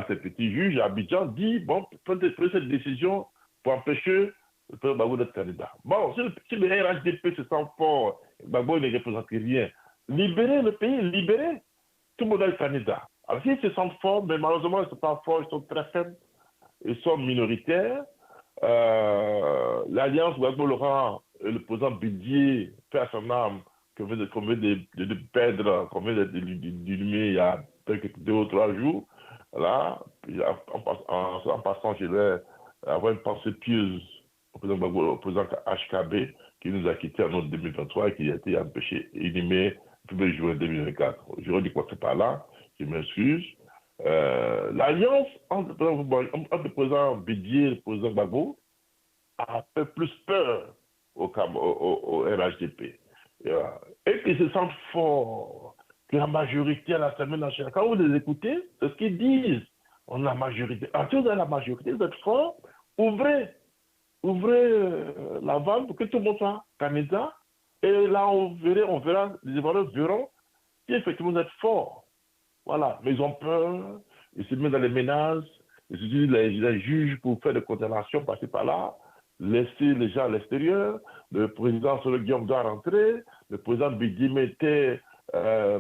ces petits juges à Abidjan, dit, bon, prenez cette décision pour empêcher le président Gbagbo d'être candidat. Bon, si le RHDP se sent fort, Gbagbo ne représente rien, libérez le pays, libérez. Tout le monde est candidat. Alors, s'ils se sentent forts, mais malheureusement, ils ne sont pas forts, ils sont très faibles, ils sont minoritaires. L'Alliance Gbagbo Laurent et le président Bidier, paix son âme, qu'on vient de perdre, qu'on vient d'inhumer il y a peut-être 2 ou 3 jours. Là, en passant, je vais avoir une pensée pieuse au président Gbagbo, au président HKB, qui nous a quittés en août 2023 et qui a été empêché, inhumé le 1er juin 2024. Je redis quoi c'est par là, je m'excuse. L'alliance entre le président Bidier et le président Gbagbo a fait plus peur au RHDP. Et qu'ils se sentent forts, que la majorité à l'Assemblée nationale, quand vous les écoutez, c'est ce qu'ils disent. On a la majorité. Ah, si vous avez la majorité, vous êtes forts, ouvrez la vanne pour que tout le monde soit candidat. Et là, on verra, les Ivoiriens verront si effectivement vous êtes forts. Voilà. Mais ils ont peur, ils se mettent dans les menaces, ils utilisent les juges pour faire des condamnations par-ci par-là, laisser les gens à l'extérieur. Le président Solo Guillaume doit rentrer. Le président Bidime était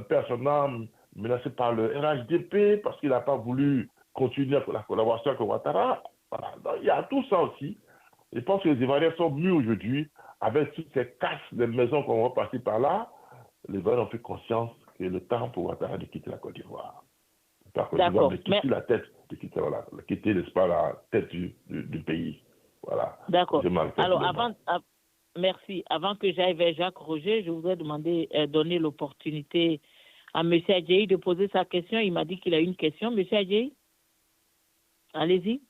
personnellement menacé par le RHDP parce qu'il n'a pas voulu continuer la collaboration avec Ouattara. Voilà. Donc, il y a tout ça aussi. Je pense que les Ivoiriens sont mieux aujourd'hui avec toutes ces casses de maisons qu'on va passer par là. Les Ivoiriens ont pris conscience que le temps pour Ouattara de quitter la Côte d'Ivoire. D'accord. De quitter la tête, de quitter, n'est-ce pas, la tête du pays. Voilà. D'accord. Alors, merci. Avant que j'aille vers Jacques Roger, je voudrais donner l'opportunité à M. Adjei de poser sa question. Il m'a dit qu'il a une question. M. Adjei, allez-y.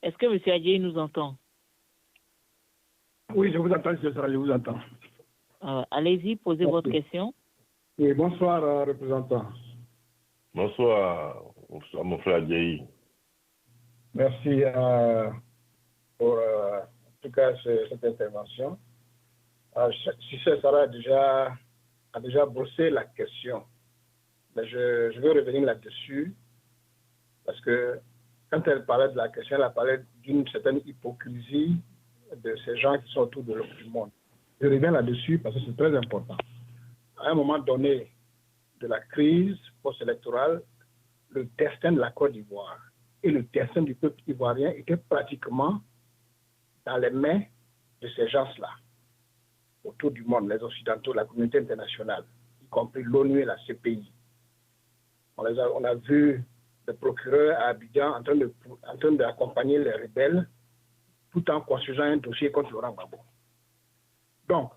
Est-ce que M. Adjei nous entend? Oui, je vous entends, je vous entends. Allez-y, posez votre question. Oui, bonsoir, représentant. Bonsoir, mon frère Adjei. Merci pour, en tout cas, cette intervention. Cissé Sarah a déjà brossé la question. Mais je veux revenir là-dessus parce que quand elle parlait de la question, elle a parlé d'une certaine hypocrisie de ces gens qui sont autour du monde. Je reviens là-dessus parce que c'est très important. À un moment donné de la crise post-électorale, le destin de la Côte d'Ivoire et le destin du peuple ivoirien était pratiquement dans les mains de ces gens-là, autour du monde, les Occidentaux, la communauté internationale, y compris l'ONU et la CPI. On a vu le procureur à Abidjan en train d'accompagner les rebelles tout en construisant un dossier contre Laurent Gbagbo. Donc,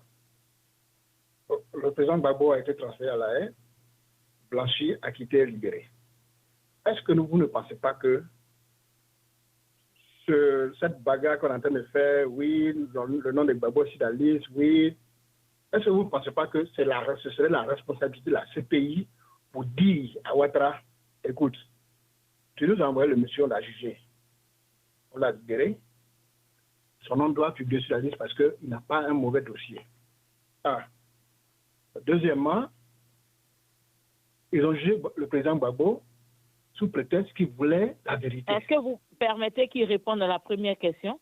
le président Gbagbo a été transféré à la haie, blanchi, acquitté, libéré. Est-ce que vous ne pensez pas que cette bagarre qu'on est en train de faire, oui, le nom de Gbagbo sur la liste, oui, est-ce que vous ne pensez pas que ce serait la responsabilité de la CPI pour dire à Ouattara, écoute, tu nous as envoyé le monsieur, on l'a jugé, on l'a libéré, son nom doit figurer sur la liste parce qu'il n'a pas un mauvais dossier. Deuxièmement, ils ont jugé le président Gbagbo sous prétexte qu'il voulait la vérité. Est-ce que vous permettez qu'il réponde à la première question?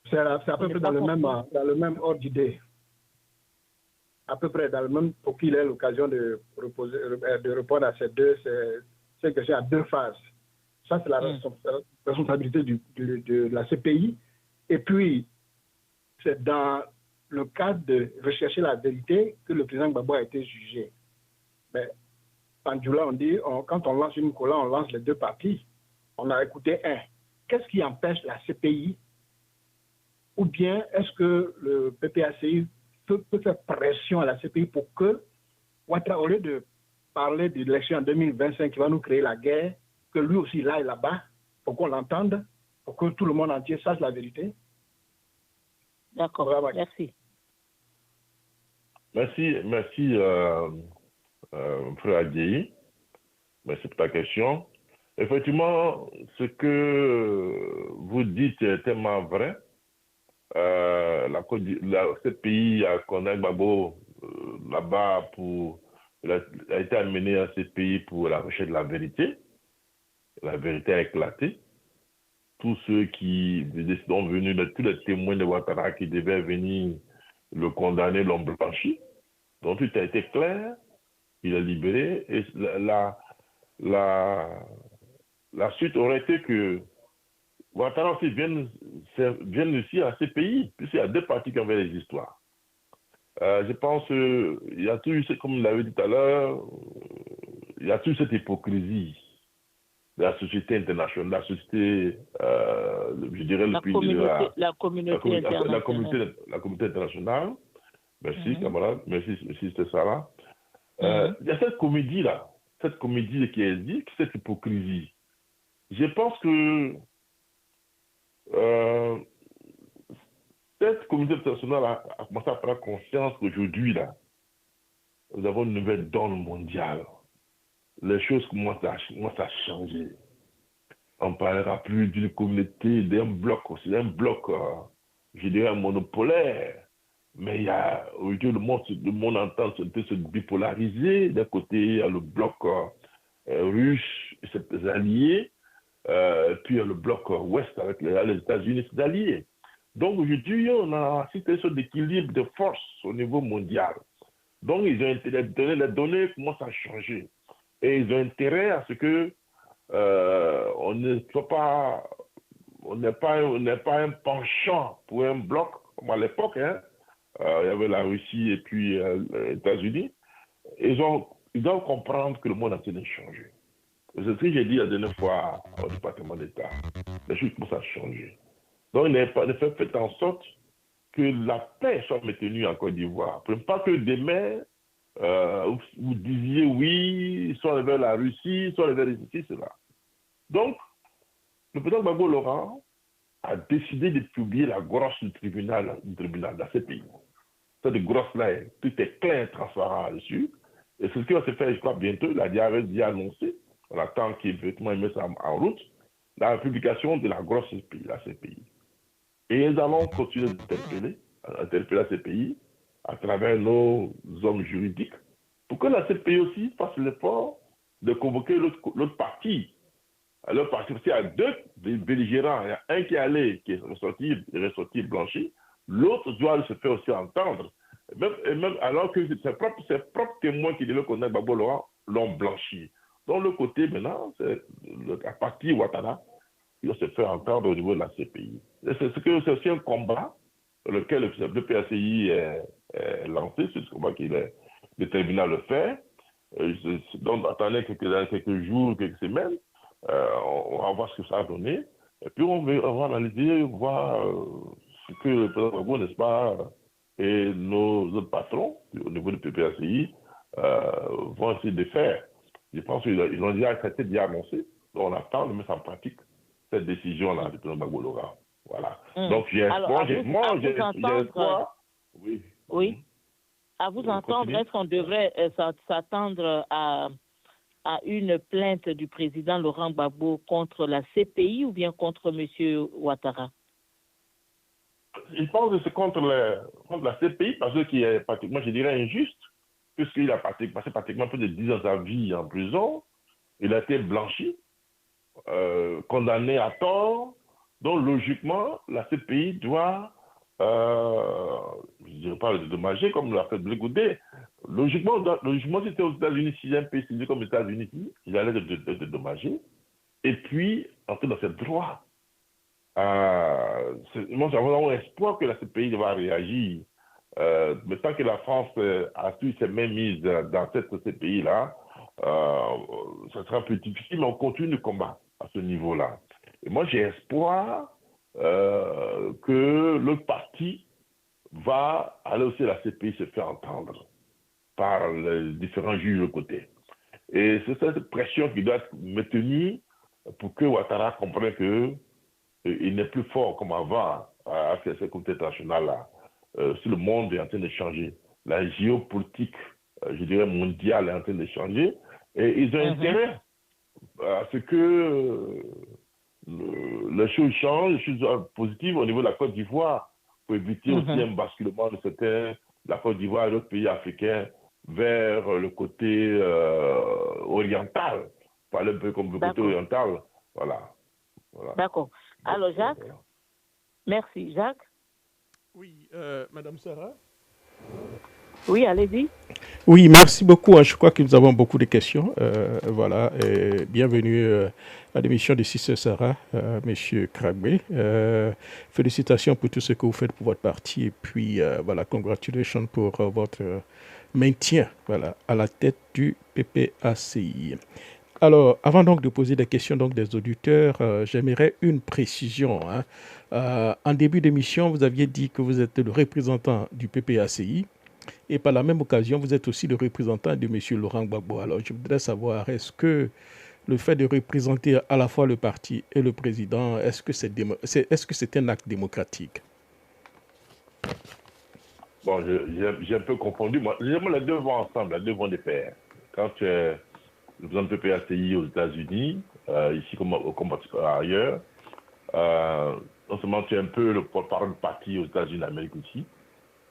C'est à peu près dans le même ordre d'idée. À peu près dans le même, pour qu'il ait l'occasion de répondre à ces questions à 2 phases. Ça, c'est la responsabilité de la CPI. Et puis, c'est dans le cadre de rechercher la vérité que le président Gbagbo a été jugé. Mais en Djoula, on dit, quand on lance une colère, on lance les 2 parties. on a écouté un. Qu'est-ce qui empêche la CPI? Ou bien est-ce que le PPACI peut faire pression à la CPI pour que Ouattara, au lieu de parler de l'élection en 2025 qui va nous créer la guerre, que lui aussi il aille là-bas, pour qu'on l'entende, pour que tout le monde entier sache la vérité? D'accord, merci. Merci, frère Adjei. Merci pour ta question. Effectivement, ce que vous dites est tellement vrai. Ce pays a condamné Gbagbo là-bas il a été amené à ce pays pour la recherche de la vérité. La vérité a éclaté. Tous ceux qui sont venus, tous les témoins de Ouattara qui devaient venir le condamner, l'ont blanchi. Donc tout a été clair, il est libéré. Et la suite aurait été que Ouattara aussi vienne ici à ces pays, puisqu'il y a deux parties qui ont les histoires. Je pense qu'il y a toujours, comme vous l'avez dit tout à l'heure, il y a toujours cette hypocrisie de la société internationale, la société, je dirais, la communauté internationale. Merci, camarade. Merci, c'était ça là. Il y a cette comédie-là, cette comédie qui existe, cette hypocrisie. Je pense que cette communauté internationale a commencé à prendre conscience qu'aujourd'hui, là, nous avons une nouvelle donne mondiale. Les choses commencent à changer. On ne parlera plus d'une communauté, d'un bloc, c'est un bloc, je dirais, monopolaire. Mais il y a, aujourd'hui, le monde entend se bipolariser. D'un côté, il y a le bloc russe et ses alliés, puis il y a le bloc ouest avec les États-Unis et ses alliés. Donc aujourd'hui, on a une situation d'équilibre de force au niveau mondial. Donc ils ont intérêt, les données commencent à changer. Et ils ont intérêt à ce que on n'est pas un penchant pour un bloc, comme à l'époque, hein. Il y avait la Russie et puis les États-Unis. Ils doivent comprendre que le monde a été changé. C'est ce que j'ai dit la dernière fois au département d'État. Les choses commencent à changer. Donc, il faut faire en sorte que la paix soit maintenue en Côte d'Ivoire. Pas que demain, vous disiez oui, soit vers la Russie, soit vers ici, cela. Donc, le président Gbagbo Laurent a décidé de publier la grosse du tribunal dans ces pays. Cette grosse-là, tout est clair et transparent dessus. Et c'est ce qui va se faire, je crois, bientôt. Il a déjà annoncé. On attend qu'il mette ça en route. La publication de la grosse CPI. Et nous allons continuer d'interpeller la CPI à travers nos hommes juridiques pour que la CPI aussi fasse l'effort de convoquer l'autre partie. Alors, parce qu'il y a deux belligérants, il y a un qui est allé, qui est ressorti blanchi, l'autre doit se faire aussi entendre. Et même alors que ses propres témoins qui devaient connaître Gbagbo Laurent l'ont blanchi. Donc, le côté maintenant, c'est la partie Ouattara qui doit se faire entendre au niveau de la CPI. C'est aussi un combat sur lequel le PACI est lancé, c'est ce combat qu'il est déterminé à le faire. Donc, attendez quelques jours, quelques semaines, on va voir ce que ça a donné. Et puis, on va analyser, voir ce que le président Gbagbo, n'est-ce pas, et nos autres patrons au niveau du PPACI vont essayer de faire. Je pense qu'ils ont déjà traité, déjà annoncé. Donc, on attend de mettre en pratique cette décision-là du président Gbagbo Laurent. Voilà. Donc, j'ai espoir. Oui. À vous entendre, est-ce qu'on devrait s'attendre à une plainte du président Laurent Gbagbo contre la CPI ou bien contre M. Ouattara? Je pense que c'est contre la CPI parce qu'il est pratiquement, je dirais, injuste, puisqu'il a passé pratiquement plus de 10 ans de sa vie en prison. Il a été blanchi, condamné à tort. Donc, logiquement, la CPI doit, je ne dirais pas le dédommager comme l'a fait Blé Goudé. Logiquement, si c'était aux États-Unis, si un pays signé comme les États-Unis, il allait le dédommager. Et puis, entrer dans ses droits. Moi, j'avais espoir que la CPI va réagir. Mais tant que la France a su ses mains mises dans cette CPI-là, ça sera un peu difficile, mais on continue le combat. à ce niveau-là. Et moi, j'ai espoir que le parti va aller aussi à la CPI se faire entendre par les différents juges de côté. Et c'est cette pression qui doit être maintenue pour que Ouattara comprenne qu'il n'est plus fort comme avant à ce comité international-là. Si le monde est en train de changer, la géopolitique, je dirais, mondiale est en train de changer, et ils ont intérêt à ce que les choses changent, les choses positives au niveau de la Côte d'Ivoire, pour éviter aussi un basculement de la Côte d'Ivoire et d'autres pays africains vers le côté oriental, parler un peu comme le côté oriental. Voilà. D'accord. Alors, Jacques, merci. Jacques? Oui, Madame Sarah? Oui, allez-y. Oui, merci beaucoup. Je crois que nous avons beaucoup de questions. Voilà. Bienvenue à l'émission de Sister Sarah, Monsieur Kragbe. Félicitations pour tout ce que vous faites pour votre parti. Et puis, voilà, congratulations pour votre maintien, voilà, à la tête du PPACI. Alors, avant donc de poser des questions donc des auditeurs, j'aimerais une précision. En début d'émission, vous aviez dit que vous êtes le représentant du PPACI. Et par la même occasion, vous êtes aussi le représentant de M. Laurent Gbagbo. Alors, je voudrais savoir, est-ce que le fait de représenter à la fois le parti et le président, est-ce que c'est un acte démocratique? Bon, j'ai un peu confondu. Moi, les deux vont ensemble, les deux vont de pair. Quand tu es le président du PPACI aux États-Unis, ici comme ailleurs, non seulement tu es un peu le porte-parole du parti aux États-Unis d'Amérique aussi,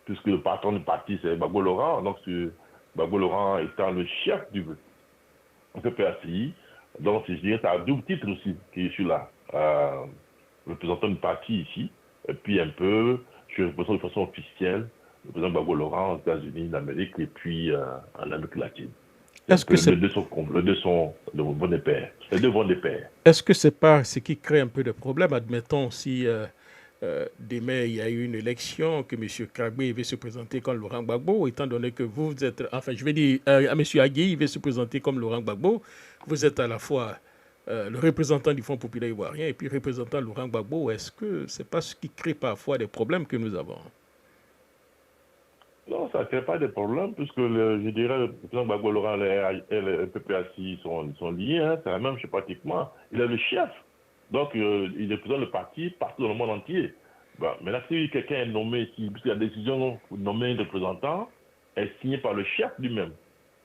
puisque le patron du parti, c'est Gbagbo Laurent. Donc, Gbagbo Laurent étant le chef du PPACI, donc je dirais c'est à double titre aussi que je suis là, représentant du parti ici, et puis un peu, je représente de façon officielle le président Gbagbo Laurent aux États-Unis d'Amérique et puis en Amérique latine. Les deux sont de bon pair. Les deux vont de pair. Est-ce que c'est pas ce qui crée un peu de problème? Admettons si demain il y a eu une élection, que M. Kragbe veut se présenter comme Laurent Gbagbo, étant donné que vous êtes, enfin je vais dire à M. Agui, il veut se présenter comme Laurent Gbagbo, vous êtes à la fois le représentant du Front populaire ivoirien et puis représentant Laurent Gbagbo. Est-ce que c'est pas ce qui crée parfois des problèmes que nous avons? Non, ça ne crée pas de problème, puisque je dirais le président Gbagbo Laurent et le PPACI sont liés, hein, c'est la même chose pratiquement. Il est le chef. Donc, il représente le parti partout dans le monde entier. Bon, maintenant, si quelqu'un est nommé ici, puisque la décision pour nommer un représentant est signée par le chef lui-même.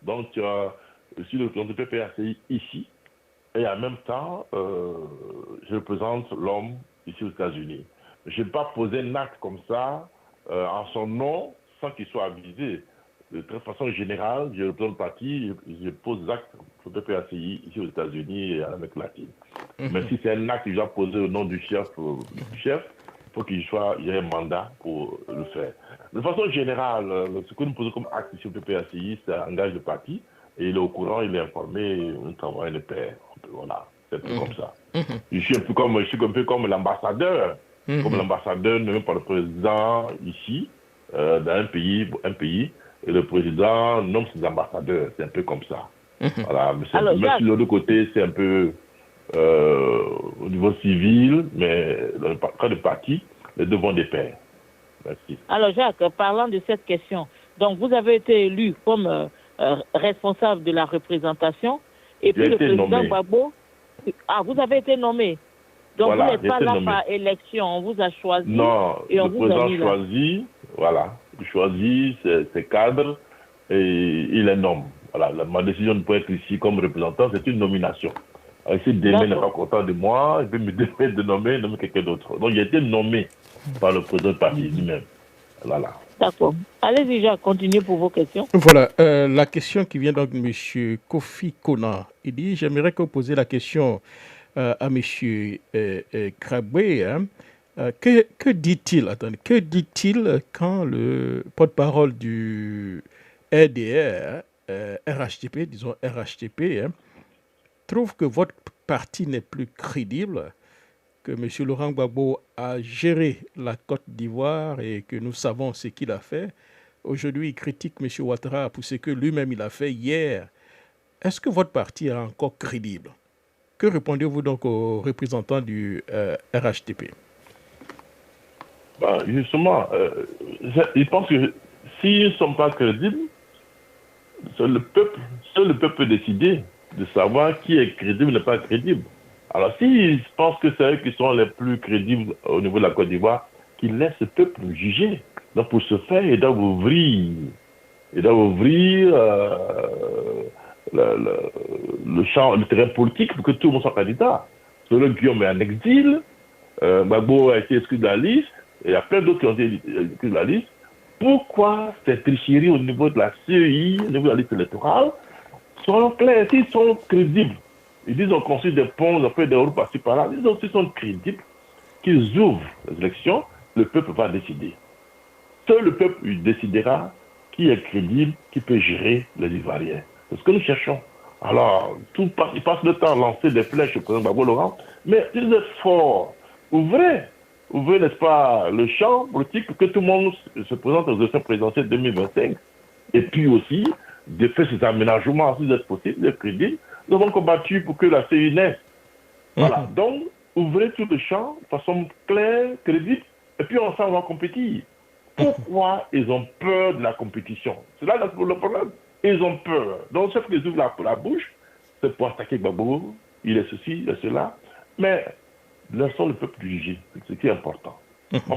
Donc, tu as aussi le président du PPACI ici, et en même temps, je représente l'homme ici aux États-Unis. Je ne vais pas poser un acte comme ça en son nom sans qu'il soit avisé. De toute façon générale, je représente le parti, je pose des actes pour le PPACI ici aux États-Unis et en Amérique latine. Mais si c'est un acte que je dois poser au nom du chef, il faut qu'il y ait un mandat pour le faire. De façon générale, ce que nous posons comme acte ici au PPACI, ça engage le parti, et il est au courant, il est informé, on travaille de pair. Voilà, c'est un peu comme ça. Je suis un peu comme l'ambassadeur, comme l'ambassadeur nommé par le président ici, dans un pays, et le président nomme ses ambassadeurs. C'est un peu comme ça. Voilà. Mais sur l'autre côté, c'est un peu au niveau civil, mais dans le cas de parti, les deux vont de pair. Merci. Alors, Jacques, parlant de cette question, donc vous avez été élu comme responsable de la représentation, et puis le président Gbagbo. Ah, vous avez été nommé. Donc, voilà, vous n'êtes pas là par élection, on vous a choisi. Non, et le président choisit, voilà, il choisit ses cadres et il les nomme. Voilà, ma décision de pas être ici comme représentant, c'est une nomination. Alors, si demain n'est pas content de moi, il peut me nommer quelqu'un d'autre. Donc, j'ai été nommé par le président du parti lui-même. Voilà. D'accord. Allez-y, Jacques, continuez pour vos questions. Voilà, la question qui vient donc de M. Kofi Kona. Il dit, j'aimerais que vous posiez la question à M. Kragbe. Que dit-il? Attendez, que dit-il quand le porte-parole du RDR, RHTP, disons RHTP, trouve que votre parti n'est plus crédible, que M. Laurent Gbagbo a géré la Côte d'Ivoire et que nous savons ce qu'il a fait. Aujourd'hui, il critique M. Ouattara pour ce que lui-même il a fait hier. Est-ce que votre parti est encore crédible? Que répondez-vous donc aux représentants du RHDP? Justement, je pense que s'ils ne sont pas crédibles, seul le peuple peut décider de savoir qui est crédible ou n'est pas crédible. Alors, s'ils pensent que c'est eux qui sont les plus crédibles au niveau de la Côte d'Ivoire, qu'ils laissent le peuple juger. Donc, pour ce faire, ils doivent ouvrir le champ, le terrain politique pour que tout le monde soit candidat. Selon Guillaume est en exil, Gbagbo a été exclu de la liste, et il y a plein d'autres qui ont été exclus de la liste. Pourquoi cette tricherie au niveau de la CEI, au niveau de la liste électorale? Soyons clairs, s'ils sont crédibles, ils disent on construit des ponts, on fait des routes par-ci par-là, ils disent s'ils sont crédibles, qu'ils ouvrent les élections, le peuple va décider. Seul le peuple décidera qui est crédible, qui peut gérer les Ivoiriens. C'est ce que nous cherchons. Alors, ils passent le temps à lancer des flèches au président Gbagbo Laurent, mais ils êtes forts. Ouvrez, n'est-ce pas, le champ politique pour que tout le monde se présente aux élections présidentielles 2025. Et puis aussi, de faire ces aménagements, si c'est possible, de crédit. Nous avons combattu pour que la CEI naisse. Voilà. Donc, ouvrez tout le champ de façon claire, crédible, et puis ensemble on va compétir. Pourquoi ils ont peur de la compétition? C'est là le problème. Ils ont peur. Donc, sauf qu'ils ouvrent la bouche, c'est pour attaquer Gbagbo, il est ceci, il est cela. Mais laissons le peuple juger, c'est ce qui est important.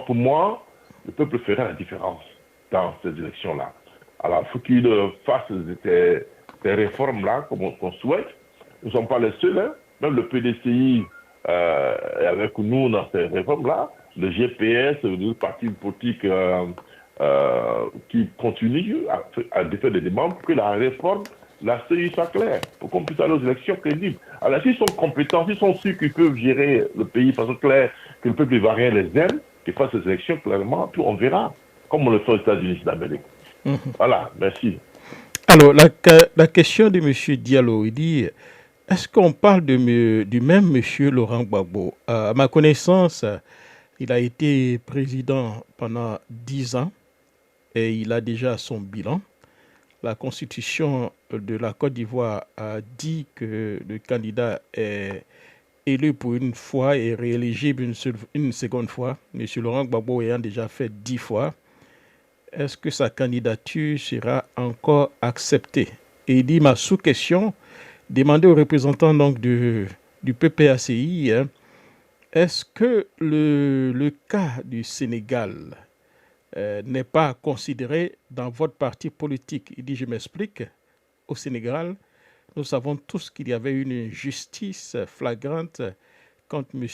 Pour moi, le peuple fera la différence dans ces élections-là. Alors, il faut qu'il fasse ces réformes-là, comme on souhaite. Nous ne sommes pas les seuls, hein. Même le PDCI est avec nous dans ces réformes-là. Le GPS, le parti politique qui continue à défaire des demandes pour que la réforme, la CEI soit claire, pour qu'on puisse aller aux élections crédibles. Alors, s'ils sont compétents, s'ils sont sûrs qu'ils peuvent gérer le pays de façon claire, que le peuple ivoirien les aime, qu'ils fassent ces élections clairement, puis on verra, comme on le fait aux États-Unis d'Amérique. Voilà, merci. Alors, la question de M. Diallo, il dit, est-ce qu'on parle du même M. Laurent Gbagbo? À ma connaissance, il a été président pendant 10 ans et il a déjà son bilan. La Constitution de la Côte d'Ivoire a dit que le candidat est élu pour une fois et rééligible une seconde fois. M. Laurent Gbagbo ayant déjà fait 10 fois, est-ce que sa candidature sera encore acceptée? Et il dit, ma sous-question, demandez aux représentants donc du PPACI, hein, est-ce que le cas du Sénégal n'est pas considéré dans votre parti politique? Il dit, je m'explique, au Sénégal, nous savons tous qu'il y avait une injustice flagrante contre M.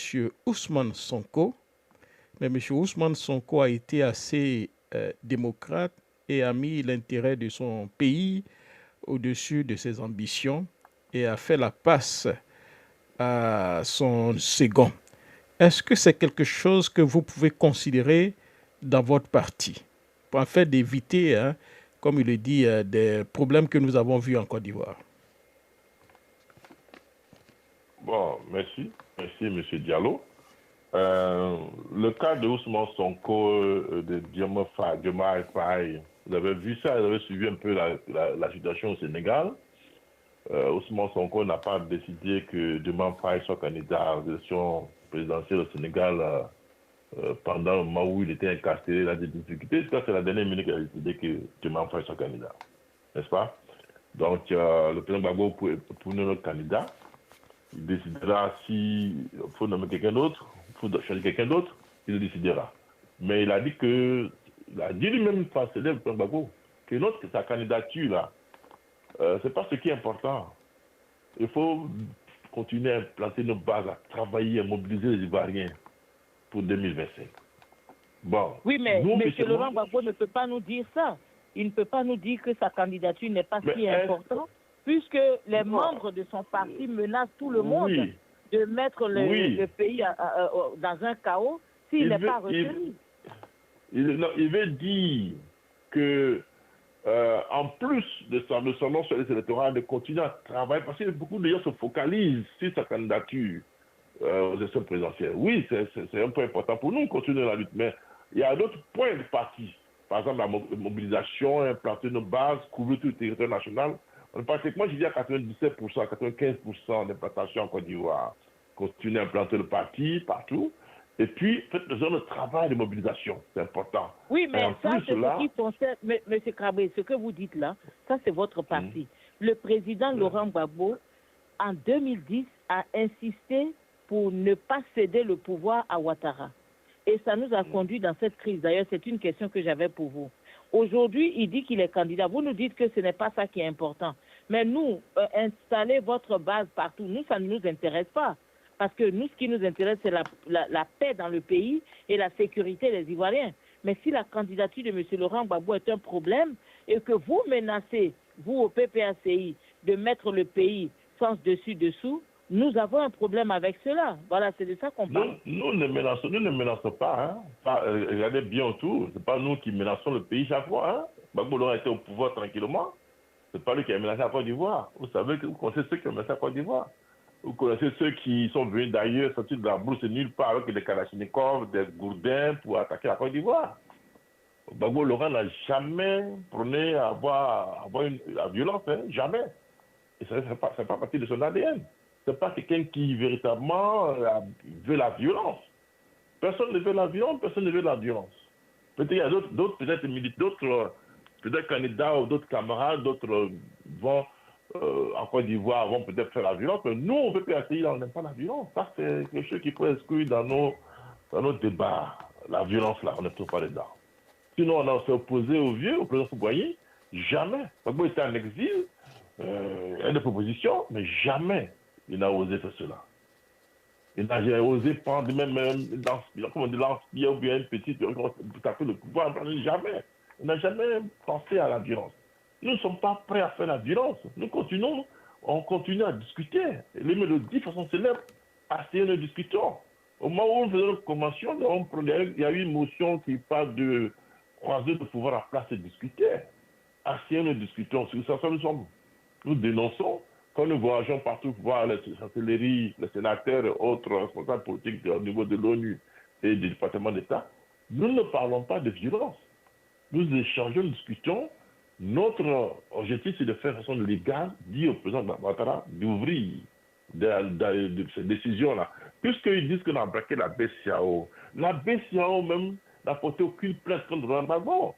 Ousmane Sonko, mais M. Ousmane Sonko a été assez démocrate et a mis l'intérêt de son pays au-dessus de ses ambitions et a fait la passe à son second. Est-ce que c'est quelque chose que vous pouvez considérer dans votre parti, pour en fait d'éviter, hein, comme il le dit, des problèmes que nous avons vus en Côte d'Ivoire? Bon, merci, M. Diallo. Le cas de Ousmane Sonko, de Diomaye Faye, vous avez vu ça, vous avez suivi un peu la situation au Sénégal. Ousmane Sonko n'a pas décidé que Diomaye Faye soit candidat aux élections présidentielles au Sénégal pendant le moment où il était incarcéré, il a des difficultés. C'est la dernière minute qu'il a décidé que Diomaye Faye soit candidat, n'est-ce pas? Donc, le président Gbagbo pour notre candidat, il décidera s'il faut nommer quelqu'un d'autre, il faut choisir quelqu'un d'autre, il le décidera. Mais il a dit lui-même, le président Gbagbo, que sa candidature là, c'est pas ce qui est important. Il faut continuer à planter nos bases, à travailler, à mobiliser les Ivoiriens pour 2025. Bon. Oui, mais M. Laurent Gbagbo ne peut pas nous dire ça. Il ne peut pas nous dire que sa candidature n'est pas si importante, puisque les membres de son parti menacent tout le monde de mettre le pays dans un chaos s'il n'est pas retenu. Il veut dire que en plus de son nom sur les électorales, de continuer à travailler, parce que beaucoup de gens se focalisent sur sa candidature aux élections présidentielles. Oui, c'est un point important pour nous, continuer la lutte, mais il y a d'autres points de parti. Par exemple, la mobilisation, implanter nos bases, couvrir tout le territoire national. Pratiquement, je dis à 97%, 95% des plantations en Côte d'Ivoire continuent à implanter le parti partout. Et puis, faites le genre de travail de mobilisation, c'est important. Oui, mais ça, c'est là, ce qui concerne, M. Krabé, ce que vous dites là, ça, c'est votre parti. Le président Laurent Gbagbo, en 2010, a insisté pour ne pas céder le pouvoir à Ouattara. Et ça nous a conduit dans cette crise. D'ailleurs, c'est une question que j'avais pour vous. Aujourd'hui, il dit qu'il est candidat. Vous nous dites que ce n'est pas ça qui est important. Mais nous, installer votre base partout, nous, ça ne nous intéresse pas. Parce que nous, ce qui nous intéresse, c'est la paix dans le pays et la sécurité des Ivoiriens. Mais si la candidature de M. Laurent Gbagbo est un problème et que vous menacez, vous au PPACI, de mettre le pays sens dessus-dessous, nous avons un problème avec cela. Voilà, c'est de ça qu'on parle. Nous ne menaçons pas. Regardez bien autour. Ce n'est pas nous qui menaçons le pays chaque fois. Gbagbo Laurent était au pouvoir tranquillement. Ce n'est pas lui qui a menacé la Côte d'Ivoire. Vous savez que vous connaissez ceux qui ont menacé la Côte d'Ivoire. Vous connaissez ceux qui sont venus d'ailleurs, sortis de la brousse nulle part avec des Kalachnikov, des gourdins pour attaquer la Côte d'Ivoire. Gbagbo Laurent n'a jamais prôné à avoir la violence, jamais. Et ça ne fait pas partie de son ADN. Ce n'est pas quelqu'un qui véritablement veut la violence. Personne ne veut la violence, personne ne veut la violence. Peut-être qu'il y a d'autres peut-être candidats ou d'autres camarades, d'autres vont en Côte d'Ivoire vont peut-être faire la violence, mais nous, au PPACI, on n'aime pas la violence. Ça, c'est quelque chose qu'il faut exclure dans nos débats. La violence, là, on ne trouve pas dedans. Sinon, on s'est opposé au président Fouboyi, jamais. Gbagbo était en exil, il y a des propositions, mais jamais il n'a osé faire cela. Il n'a jamais osé prendre même lance-pierre ou bien une petite, pour taper le pouvoir, jamais. Il n'a jamais pensé à la violence. Nous ne sommes pas prêts à faire la violence. On continue à discuter. Les mélodies, de façon célèbre, assez nous discutons. Au moment où on faisait notre convention, il y a eu une motion qui parle de croiser le pouvoir à place et discuter. Assez nous discutons. Sur ça, nous dénonçons. Quand nous voyageons partout pour voir les chancelleries, les sénateurs et autres responsables politiques au niveau de l'ONU et du département d'État, nous ne parlons pas de violence. Nous échangeons, nous discutons. Notre objectif, c'est de faire de façon légale, dire au président Ouattara d'ouvrir ces décisions-là. Puisqu'ils disent qu'on a braqué la BCAO. La BCAO même n'a porté aucune plainte contre Laurent Gbagbo.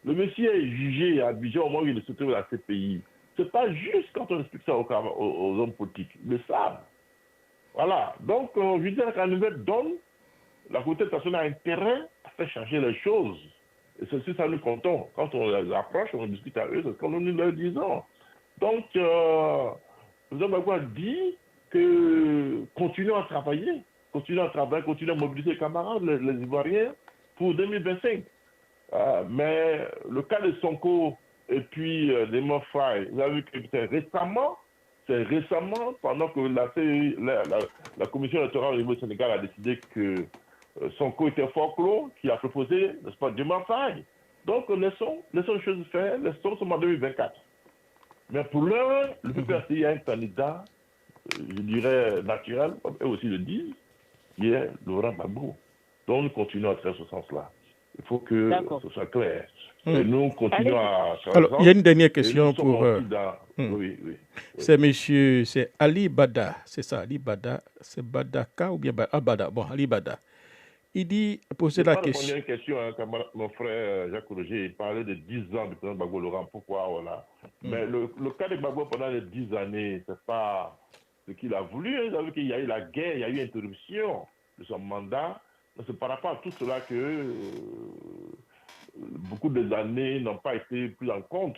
Le monsieur est jugé à Abidjan au moment où il se trouve à la CPI. Ce n'est pas juste quand on explique ça aux hommes politiques. Ils le savent. Voilà. Donc, je dirais qu'à nouvelle donne, la Communauté internationale a intérêt à faire changer les choses. Et c'est ça nous comptons. Quand on les approche, on discute avec eux, c'est ce que nous leur disons. Donc, le président Gbagbo a dit que continuons à travailler, continuons à mobiliser les camarades, les Ivoiriens, pour 2025. Mais le cas de Sonko et puis des Mofai, vous avez vu que c'est récemment, pendant que la commission électorale au niveau du Sénégal a décidé que Sonko était fort clos, qui a proposé, n'est-ce pas, des Mofai. Donc laissons les choses faire, laissons en 2024. Mais pour l'heure, le PPACI a un candidat, je dirais, naturel, comme eux aussi le disent, qui est Laurent Gbagbo. Donc nous continuons à faire ce sens-là. Il faut que ce soit clair. Et nous continuons à... Alors, il y a une dernière question pour... Oui. C'est Ali Bada, c'est ça, Ali Bada, c'est Badaka ou bien Bada? Bon, Ali Bada. Il dit, poser la question... Il y a une question, quand mon frère Jacques Roger parlait de 10 ans du président Gbagbo Laurent, pourquoi, voilà. Mais le cas de Gbagbo pendant les 10 années, c'est pas ce qu'il a voulu. Vous savez qu'il y a eu la guerre, il y a eu interruption de son mandat. C'est par rapport à tout cela que beaucoup des années n'ont pas été prises en compte.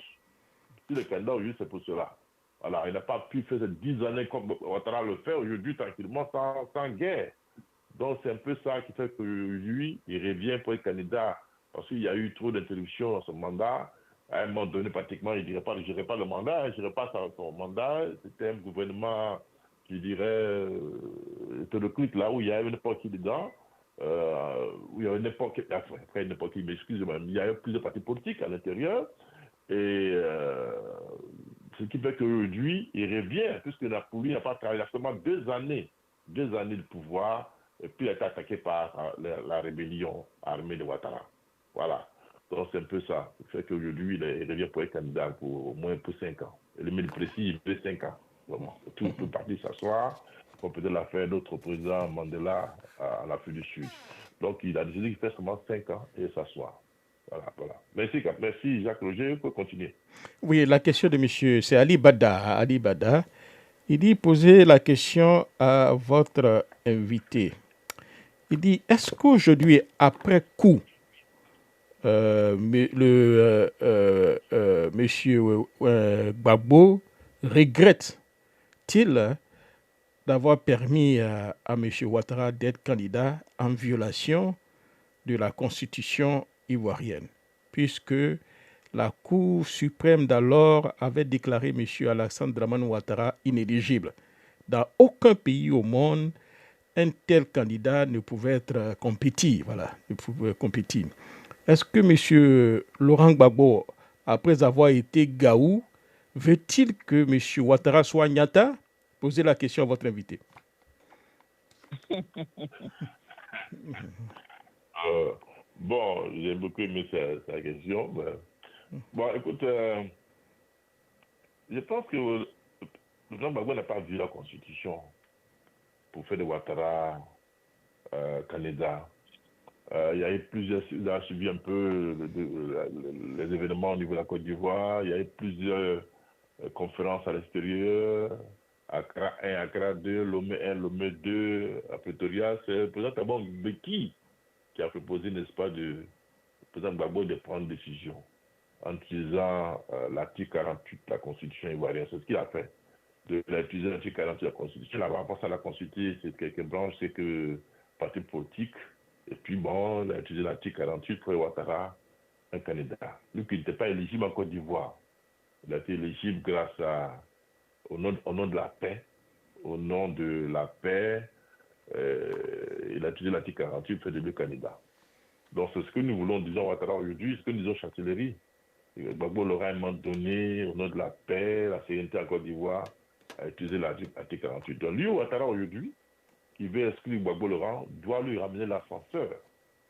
Si le candidat aujourd'hui, c'est pour cela. Voilà, il n'a pas pu faire ces 10 années comme Ouattara le fait aujourd'hui tranquillement sans guerre. Donc c'est un peu ça qui fait que lui, il revient pour être candidat parce qu'il y a eu trop d'interruptions dans son mandat. À un moment donné, pratiquement, il ne dirait pas, je n'irai pas le mandat, je n'irai pas son mandat. C'était un gouvernement, je dirais, hétéroclite, là où il y avait n'importe qui dedans. Où il y avait n'importe qui, mais excusez-moi, il y avait plusieurs partis politiques à l'intérieur. Et ce qui fait qu'aujourd'hui, il revient, puisqu'il n'a pas travaillé, il a seulement 2 années de pouvoir, et puis il a été attaqué par la rébellion armée de Ouattara. Voilà. Donc, c'est un peu ça. Le fait qu'aujourd'hui, il revient pour être candidat pour au moins pour 5 ans. Et le mail précis, il fait 5 ans. Vraiment. Tout peut partir s'asseoir. On peut l'affaire d'autres présidents, Mandela, à l'Afrique du Sud. Donc, il a décidé qu'il fait seulement 5 ans et s'asseoir. Voilà, voilà. Merci Jacques Roger, il faut continuer. Oui, la question de monsieur, c'est Ali Bada. Ali Bada. Il dit poser la question à votre invité. Il dit, est-ce qu'aujourd'hui, après coup, monsieur Gbagbo regrette-t-il d'avoir permis à M. Ouattara d'être candidat en violation de la constitution ivoirienne, puisque la Cour suprême d'alors avait déclaré M. Alassane Dramane Ouattara inéligible. Dans aucun pays au monde, un tel candidat ne pouvait être compétit. Voilà, ne pouvait compétir. Est-ce que M. Laurent Gbagbo, après avoir été Gaou, veut-il que M. Ouattara soit Nyata? Posez la question à votre invité. Bon, j'ai beaucoup aimé sa question. Bon, écoute, je pense que le président Gbagbo n'a pas vu la Constitution pour faire de Ouattara candidat. Il y a eu plusieurs, il a suivi un peu les événements au niveau de la Côte d'Ivoire. Il y a eu plusieurs conférences à l'extérieur. Accra 1, Accra 2, Lomé 1, Lomé 2, à Pretoria. C'est le président Thabo Mbeki qui a proposé, n'est-ce pas, le président Gbagbo de prendre une décision en utilisant l'article 48 de la Constitution ivoirienne. C'est ce qu'il a fait. Il a utilisé l'article 48 de la Constitution. La réponse à la Constitution, c'est quelques branches, c'est que parti politique. Et puis bon, il a utilisé l'article 48 pour Ouattara, un candidat. Lui qui n'était pas éligible en Côte d'Ivoire. Il a été éligible grâce au nom de la paix. Au nom de la paix, il a utilisé l'article 48 pour faire de lui candidat. Donc c'est ce que nous voulons, disons, Ouattara aujourd'hui, ce que nous disons chancellerie. Gbagbo leur a un moment donné, au nom de la paix, la sérénité en Côte d'Ivoire, a utilisé l'article 48. Donc lui, Ouattara aujourd'hui, qui veut exclure Gbagbo Laurent, doit lui ramener l'ascenseur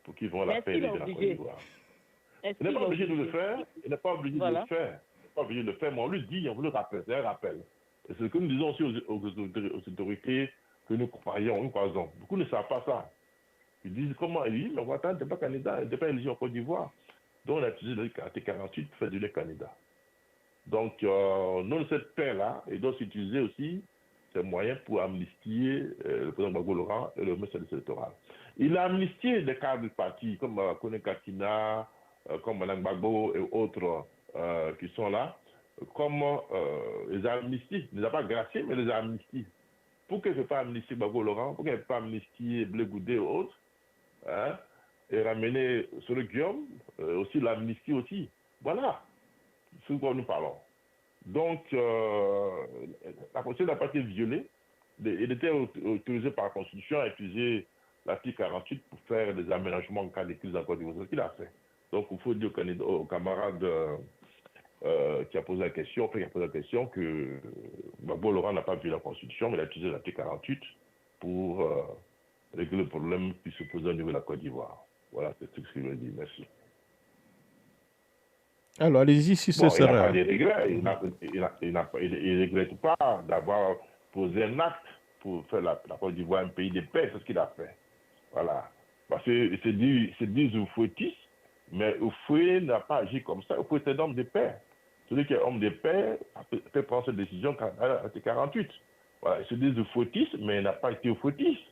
pour qu'il voit la paix de la Côte d'Ivoire. Il n'est pas obligé de le faire, il n'est pas obligé de le faire, il n'est pas obligé de le faire, mais on lui dit, on vous le rappelle, c'est un rappel. Et c'est ce que nous disons aussi aux autorités que nous croisons. Beaucoup ne savent pas ça. Ils disent comment il dit, mais Ouattara n'était pas candidat, il n'était pas éligible en Côte d'Ivoire. Donc on a utilisé l'article 48 pour faire de lui candidat. Donc, non, cette paix-là, et doit s'utiliser aussi ces moyens pour amnistier le président Gbagbo Laurent et le service électoral. Il a amnistié des cadres du parti, comme Kone Katina, comme Mme Gbagbo et autres qui sont là, comme les amnisties. Il ne les a pas graciés, mais les amnisties. Pourquoi il ne fait pas amnistier Gbagbo Laurent? Pourquoi il ne fait pas amnistier Blé Goudé et autres, hein, et ramener sur le Guillaume, aussi l'amnistie aussi. Voilà ce dont nous parlons. Donc, la Constitution n'a pas été violée. Il était autorisé par la Constitution à utiliser l'article 48 pour faire des aménagements en cas de crise en Côte d'Ivoire. C'est ce qu'il a fait. Donc, il faut dire au camarade qui a posé la question, que Gbagbo Laurent n'a pas violé la Constitution, mais il a utilisé l'article 48 pour régler le problème qui se posait au niveau de la Côte d'Ivoire. Voilà, c'est tout ce que je veux dire. Merci. Alors, allez-y, si ce sera. Il n'a pas de regrets. Il ne regrette pas d'avoir posé un acte pour faire la Côte d'Ivoire un pays de paix. C'est ce qu'il a fait. Voilà. Parce qu'il se dit oufouetiste, mais Oufoué n'a pas agi comme ça. Oufoué est un homme de paix. Celui qui est homme de paix peut prendre cette décision à l'article 48. Voilà. Il se dit oufouetiste, mais il n'a pas été oufouetiste.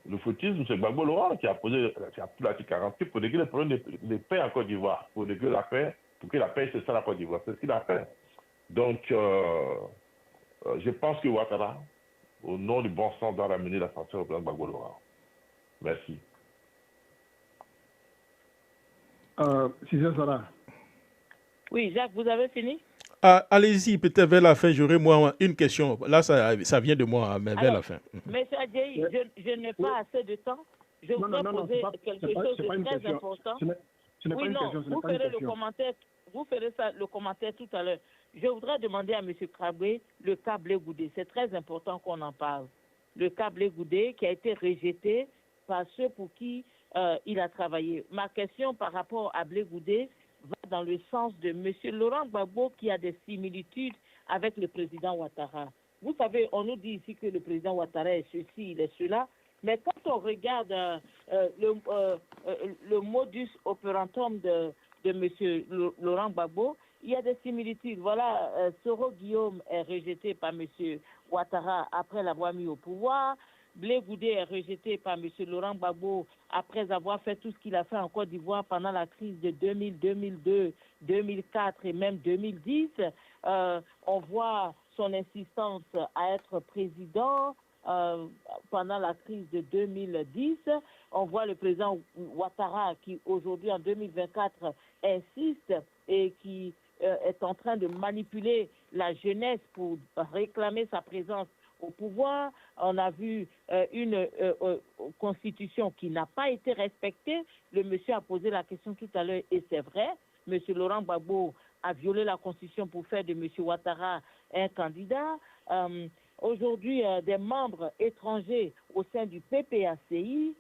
Le fautisme, c'est Gbagbo Laurent qui a posé l'article 48 pour régler le problème de paix en Côte d'Ivoire, pour régler la paix, pour que la paix c'est ça la Côte d'Ivoire. C'est ce qu'il a fait. Donc, je pense que Ouattara, au nom du bon sens, doit ramener l'ascenseur au plan de Gbagbo Laurent. Merci. Si c'est ça. Oui, Jacques, vous avez fini? Allez-y, peut-être vers la fin, j'aurai moi une question. Là, ça vient de moi, mais vers la fin. Monsieur Adjaï, je n'ai pas assez de temps. Je voudrais poser quelque chose de très important. Oui, non, vous ferez le commentaire tout à l'heure. Je voudrais demander à M. Krabwe le cas Blé Goudé. C'est très important qu'on en parle. Le cas Blé Goudé qui a été rejeté par ceux pour qui il a travaillé. Ma question par rapport à Blé Goudé, va dans le sens de M. Laurent Gbagbo qui a des similitudes avec le président Ouattara. Vous savez, on nous dit ici que le président Ouattara est ceci, il est cela, mais quand on regarde le modus operandum de M. Laurent Gbagbo, il y a des similitudes. Voilà, Soro Guillaume est rejeté par M. Ouattara après l'avoir mis au pouvoir. Blé Goudé est rejeté par M. Laurent Gbagbo après avoir fait tout ce qu'il a fait en Côte d'Ivoire pendant la crise de 2000, 2002, 2004 et même 2010. On voit son insistance à être président pendant la crise de 2010. On voit le président Ouattara qui aujourd'hui en 2024 insiste et qui est en train de manipuler la jeunesse pour réclamer sa présence au pouvoir. On a vu une constitution qui n'a pas été respectée. Le monsieur a posé la question tout à l'heure et c'est vrai. Monsieur Laurent Gbagbo a violé la constitution pour faire de monsieur Ouattara un candidat. Aujourd'hui, des membres étrangers au sein du PPACI.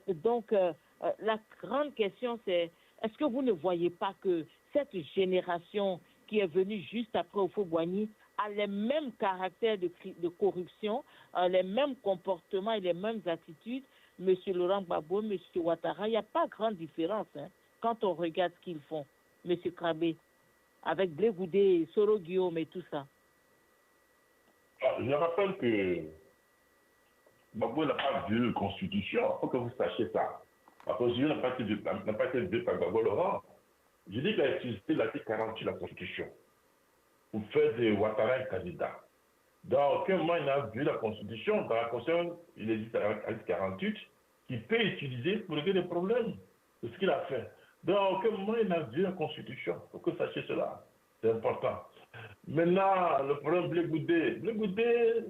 Donc, la grande question, c'est est-ce que vous ne voyez pas que cette génération qui est venue juste après Houphouët-Boigny a les mêmes caractères de corruption, les mêmes comportements et les mêmes attitudes? Monsieur Laurent Gbagbo, monsieur Ouattara, il n'y a pas grande différence quand on regarde ce qu'ils font. Monsieur Krabé, avec Blé Goudé, Soro Guillaume et tout ça. Je rappelle que Gbagbo n'a pas violé la Constitution. Il faut que vous sachiez ça. La Constitution n'a pas été violée par Gbagbo Laurent. Je dis qu'il a utilisé l'article 48 de la Constitution pour faire de Ouattara un candidat. Dans aucun moment, il n'a vu la Constitution. Dans la Constitution, il existe l'article 48 qui peut utiliser pour régler des problèmes. C'est ce qu'il a fait. Dans aucun moment, il n'a vu la Constitution. Il faut que vous sachiez cela. C'est important. Maintenant, le problème Blé Goudé. Blé Goudé,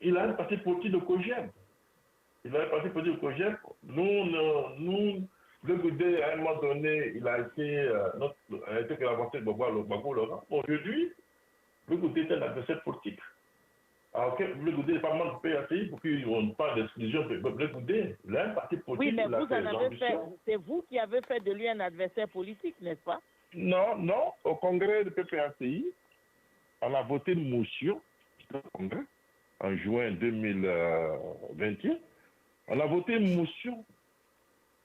il a un parti politique de COGEB. Il a un parti politique de COGEB. Nous, Blé Goudé, à un moment donné, il a été collaborateur de Gbagbo Laurent. Aujourd'hui, Blé Goudé est un adversaire politique. Alors, Blé Goudé n'est pas membre du PACI pour qu'on parle d'exclusion de Blé Goudé. Il a un parti politique. Oui, mais vous en avez fait, c'est vous qui avez fait de lui un adversaire politique, n'est-ce pas? Non. Au congrès du PPACI, on a voté une motion, en juin 2021, on a voté une motion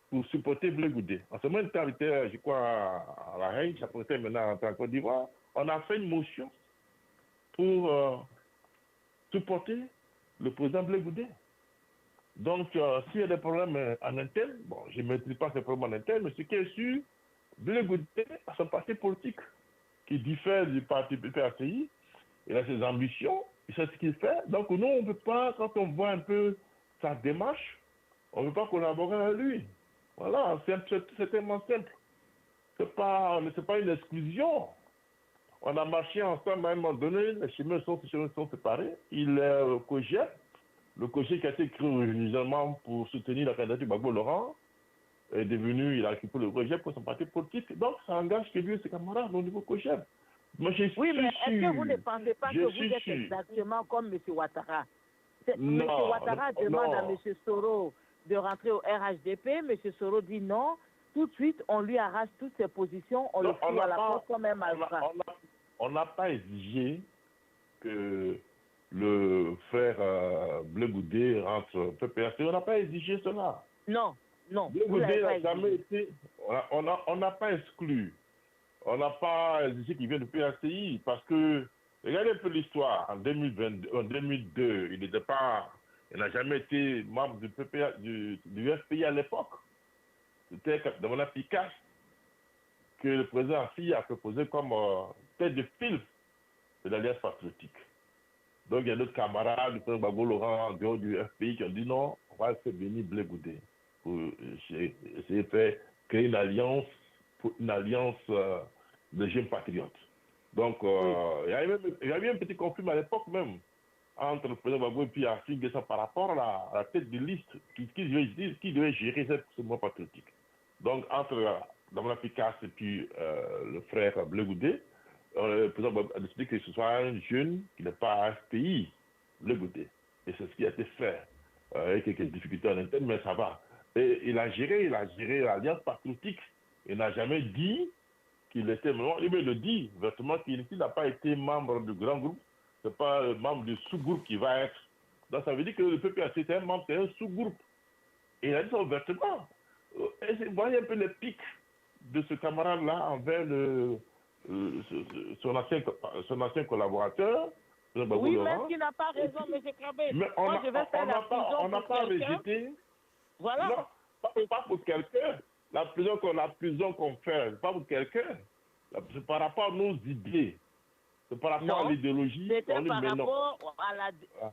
pour supporter Blé Goudé. En ce moment, il était, je crois, à La Haye, ça portait maintenant en Côte d'Ivoire. On a fait une motion pour supporter le président Blé Goudé. Donc, s'il y a des problèmes en interne, bon, je ne maîtrise pas ces problèmes en interne, mais ce qui est sûr, Blé Goudé a son parti politique qui diffère du parti PPACI. Il a ses ambitions, il sait ce qu'il fait. Donc, nous, on ne peut pas, quand on voit un peu sa démarche, on ne peut pas collaborer avec lui. Voilà, c'est tellement simple. Ce n'est pas une exclusion. On a marché ensemble à un moment donné, les chemins sont séparés. Il est au COGEB, le COGEB qui a été créé originellement pour soutenir la candidature de Gbagbo Laurent, est devenu, il a occupé le COGEB pour son parti politique. Donc, ça engage que lui et ses camarades au niveau COGEB. Moi, oui, mais est-ce que vous ne pensez pas que vous êtes exactement comme M. Ouattara? M. Ouattara demande à M. Soro de rentrer au RHDP. M. Soro dit non. Tout de suite, on lui arrache toutes ses positions. On le fout à la porte comme un malfrat. On n'a pas exigé que le frère Blé Goudé rentre au PPACI. On n'a pas exigé cela. Non. Blé Goudé n'a jamais été... On n'a pas exclu. On n'a pas exigé qu'il vienne du PACI parce que, regardez un peu l'histoire. En 2002, il n'a jamais été membre du FPI à l'époque. C'était de mon efficace que le président Assis a proposé comme tête de file de l'Alliance patriotique. Donc il y a d'autres camarades, le président Gbagbo Laurent, en dehors du FPI, qui ont dit non, on va faire venir Blé Goudé pour essayer de faire créer une alliance de jeunes patriotes. Donc il y a eu un petit conflit à l'époque même entre le président Gbagbo et puis Assis par rapport à la tête de liste qui devait gérer ce mouvement patriotique. Donc entre Damon Picasse et puis le frère Blé Goudé, le président a décidé que ce soit un jeune qui n'est pas FPI, Blé Goudé. Et c'est ce qui a été fait. Avec quelques difficultés en interne, mais ça va. Et il a géré l'alliance patriotique Il n'a jamais dit qu'il était membre. Il me le dit ouvertement qu'il n'a pas été membre du grand groupe. Ce n'est pas membre du sous-groupe qui va être. Donc ça veut dire que le PPAC, c'est un membre, c'est un sous-groupe. Et il a dit ça ouvertement. Et vous voyez un peu les pics de ce camarade-là envers son ancien collaborateur. Oui, mais qui n'a pas raison, M. Krabbe. Moi, je vais faire la prison on n'a pas rejeté. Voilà. Non, pas pour quelqu'un. La prison qu'on fait, pas pour quelqu'un. C'est par rapport à nos idées. C'est par rapport à l'idéologie.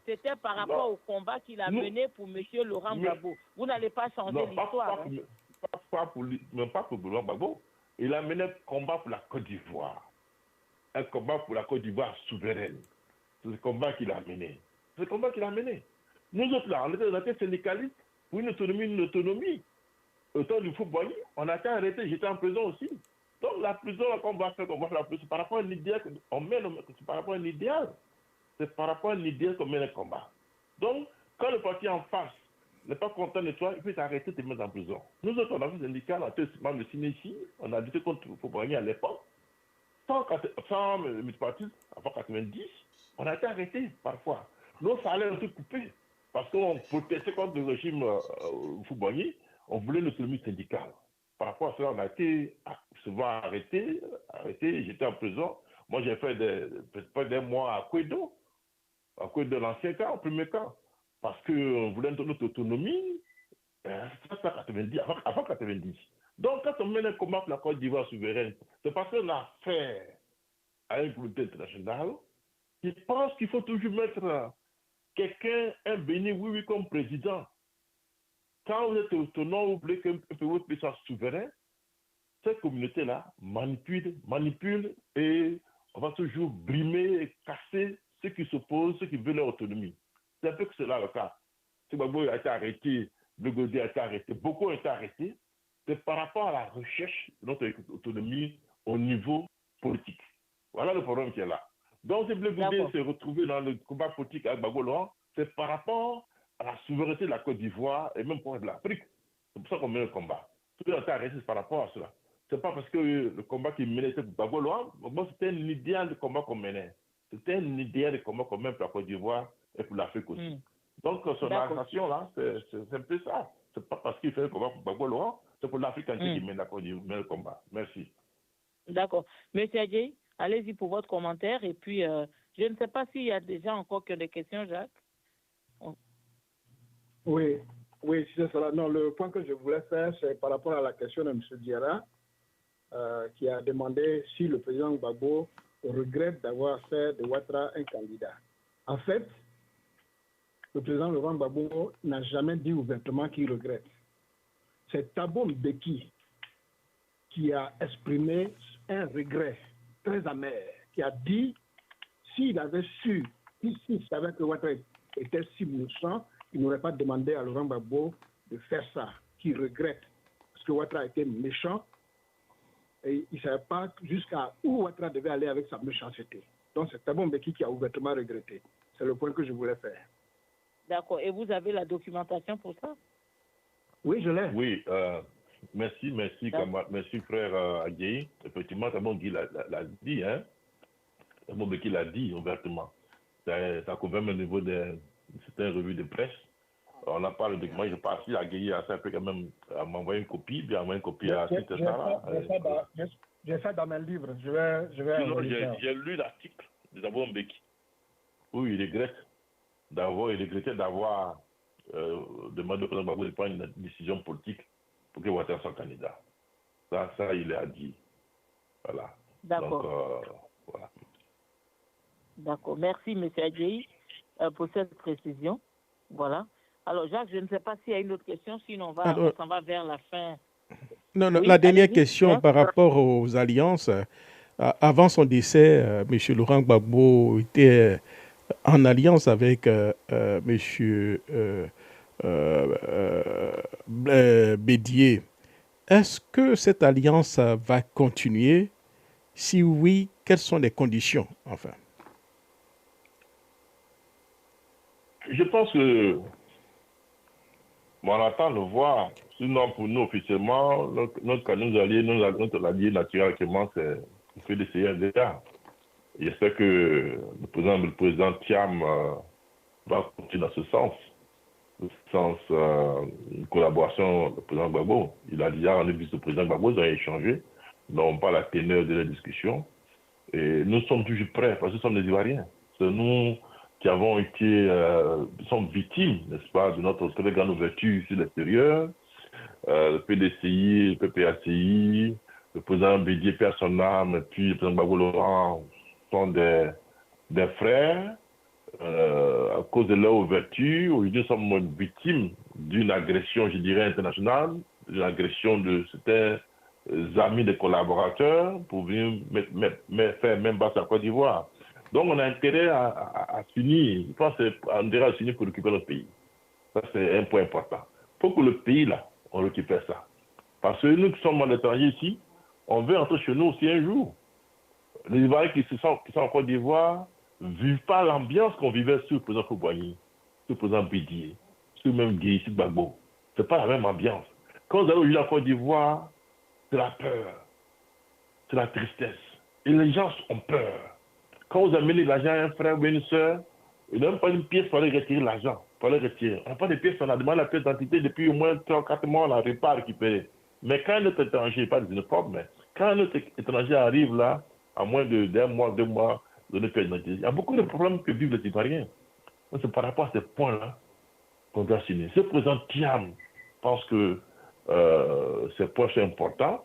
C'était par rapport au combat qu'il a mené pour M. Laurent Gbagbo. Vous n'allez pas changer l'histoire. Pas pour Laurent Gbagbo. Il a mené un combat pour la Côte d'Ivoire. Un combat pour la Côte d'Ivoire souveraine. C'est ce combat qu'il a mené. C'est ce combat qu'il a mené. Nous autres, là, on était syndicalistes pour une autonomie. Au temps du football, on a été arrêtés. J'étais en prison aussi. Donc, la prison, là, qu'on va faire la prison, c'est par rapport à un idéal qu'on mène, c'est par rapport à un idéal. C'est par rapport à un idéal qu'on mène un combat. Donc, quand le parti en face n'est pas content de toi, il peut t'arrêter de te mettre en prison. Nous autres, on a fait un syndicat, on a été membre de Sinéchi, on a lutté contre le football à l'époque. Sans multipartisme, avant 90, on a été arrêtés parfois. Nos salaires ont été coupés parce qu'on protestait contre le régime footballier. On voulait l'autonomie syndicale. Par rapport à cela, on a été souvent arrêtés. J'étais en prison. Moi, j'ai fait près d'un mois à Kouedo, l'ancien camp, au premier camp, parce qu'on voulait notre autonomie. C'est ça, 90, avant 90. Donc, quand on mène un combat pour la Côte d'Ivoire souveraine, c'est parce qu'on a affaire à une communauté internationale qui pense qu'il faut toujours mettre quelqu'un, un béni, oui, comme président. Quand vous êtes autonome, vous voulez que votre pays soit souverain, cette communauté-là manipule et on va toujours brimer et casser ceux qui s'opposent, ceux qui veulent leur autonomie. C'est un peu que cela le cas. Gbagbo a été arrêté, Le Gaudé a été arrêté, beaucoup ont été arrêtés. C'est par rapport à la recherche de notre autonomie au niveau politique. Voilà le problème qui est là. Donc, si Le Gaudé s'est retrouvé dans le combat politique avec Gbagbo Laurent, c'est par rapport à la souveraineté de la Côte d'Ivoire et même pour de l'Afrique. C'est pour ça qu'on mène le combat. Tout le monde a été arrêté par rapport à cela. C'est pas parce que le combat qu'il menait était pour Gbagbo Laurent, c'était un idéal de combat qu'on menait. C'était un idéal de combat qu'on mène pour la Côte d'Ivoire et pour l'Afrique aussi. Donc, son arrestation, là, c'est un peu ça. C'est pas parce qu'il fait le combat pour Gbagbo Laurent, c'est pour l'Afrique entière qui mène le combat. Merci. D'accord. Monsieur Adjei, allez-y pour votre commentaire. Et puis, je ne sais pas s'il y a déjà encore que des questions, Jacques. Oui, c'est cela. Non, le point que je voulais faire, c'est par rapport à la question de M. Diarra, qui a demandé si le président Gbagbo regrette d'avoir fait de Ouattara un candidat. En fait, le président Laurent Gbagbo n'a jamais dit ouvertement qu'il regrette. C'est Thabo Mbeki qui a exprimé un regret très amer, qui a dit s'il avait su, s'il savait que Ouattara était si méchant, il n'aurait pas demandé à Laurent Gbagbo de faire ça, qu'il regrette. Parce que Ouattara était méchant et il ne savait pas jusqu'à où Ouattara devait aller avec sa méchanceté. Donc c'est Thabo Mbeki qui a ouvertement regretté. C'est le point que je voulais faire. D'accord. Et vous avez la documentation pour ça? Oui, je l'ai. Oui, merci frère Adjei. Effectivement, Thabo Mbeki l'a dit, hein. Thabo Mbeki l'a dit ouvertement. Ça couvert au niveau de certaines revues de presse. On n'a pas le document, je pense à Adjei a fait quand même à m'envoyer une copie, puis à m'envoyer une copie à Site Sarah. J'ai fait dans mes livres. Sinon, j'ai lu l'article de Thabo Mbeki où il regrettait d'avoir demandé au président Gbagbo de prendre une décision politique pour que Ouattara soit candidat. Ça, il a dit. Voilà. D'accord. Donc, voilà. D'accord. Merci, M. Adjei, pour cette précision. Voilà. Alors, Jacques, je ne sais pas s'il y a une autre question, sinon on s'en va vers la fin. Non, oui, la dernière question par rapport aux alliances. Avant son décès, M. Laurent Gbagbo était en alliance avec M. Bédié. Est-ce que cette alliance va continuer? Si oui, quelles sont les conditions, enfin? Je pense que Mais on attend de voir. Sinon, pour nous, officiellement, notre allié, notre allié naturel actuellement, c'est le PDCI-LDA. J'espère que le président Thiam va continuer dans ce sens. Une collaboration avec le président Gbagbo. Il a déjà rendu vice-président Gbagbo, ils ont échangé, non pas la teneur de la discussion. Et nous sommes toujours prêts, parce que nous sommes des Ivoiriens. C'est nous qui avons été, sommes victimes, n'est-ce pas, de notre très grande ouverture sur l'extérieur. Le PDCI, le PPACI, le président Bédié perd son âme, et puis le président Gbagbo Laurent sont des frères. À cause de leur ouverture, aujourd'hui nous sommes victimes d'une agression, je dirais, internationale, d'une agression de certains amis des collaborateurs pour venir faire même base à Côte d'Ivoire. Donc on a intérêt à s'unir, je pense qu'on a intérêt à s'unir pour récupérer notre pays. Ça c'est un point important. Il faut que le pays là, on récupère ça. Parce que nous qui sommes à l'étranger ici, on veut entrer chez nous aussi un jour. Les Ivoiriens qui sont en Côte d'Ivoire ne vivent pas l'ambiance qu'on vivait sur le président Foubouani, sur le président Bédié, sur même Guy Gbagbo. Ce n'est pas la même ambiance. Quand vous allez aujourd'hui en Côte d'Ivoire, c'est la peur, c'est la tristesse. Et les gens ont peur. Quand vous amenez l'argent à un frère ou une soeur, il n'a même pas une pièce pour aller retirer l'argent. Pour aller retirer. On n'a pas de pièces, on a demandé la pièce d'identité depuis au moins 3-4 mois, on n'arrive pas à récupérer. Mais quand un autre étranger, pas des uniformes, mais quand un autre étranger arrive là, à moins d'un mois, 2 mois, de notre pièce d'identité, il y a beaucoup de problèmes que vivent les Ivoiriens. Donc c'est par rapport à ces points-là qu'on doit signer. Ce président Thiam pense que ces points sont importants.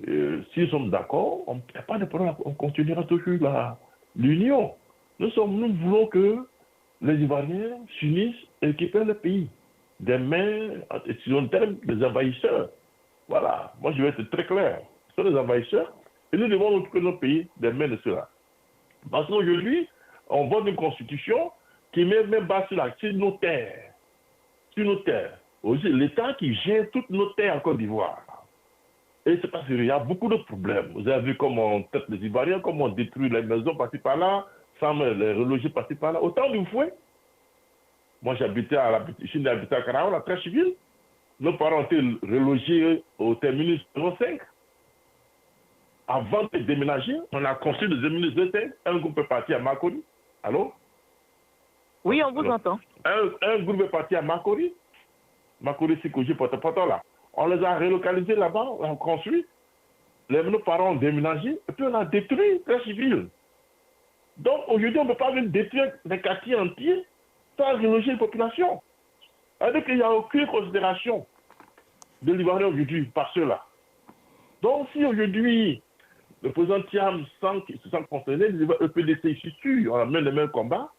Si nous sommes d'accord, il n'y a pas de problème, on continuera toujours l'union. Nous voulons que les Ivoiriens s'unissent et récupèrent le pays des mains, en termes des envahisseurs. Voilà, moi je vais être très clair. Ce sont des envahisseurs et nous devons récupérer notre pays des mains de ceux-là. Parce qu'aujourd'hui, on vote une constitution qui met même bas sur nos terres. Sur nos terres. Aujourd'hui, l'État qui gère toutes nos terres en Côte d'Ivoire. Et c'est parce qu'il y a beaucoup de problèmes. Vous avez vu comment on traite les Ivoiriens, comment on détruit les maisons par-ci par-là, sans les reloger par-ci par-là. Autant du fouet. Moi, je suis habité à Caraon, la très civile. Nos parents ont été relogés au terminus 05. Avant de déménager, on a construit le terminus 05. Un groupe est parti à Makori. Allô? Oui, on vous entend. Un groupe est parti à Makori. Makori, Sikoji, Potopoto, là. On les a relocalisés là-bas, on a construit. Nos parents ont déménagé, et puis on a détruit la civile. Donc aujourd'hui, on ne peut pas venir détruire des quartiers entiers sans reloger les populations. C'est-à-dire qu'il n'y a aucune considération de l'Ivoirien aujourd'hui par cela. Donc si aujourd'hui, le président Thiam se sent concerné, le PDC est sûr, on a même le même combat,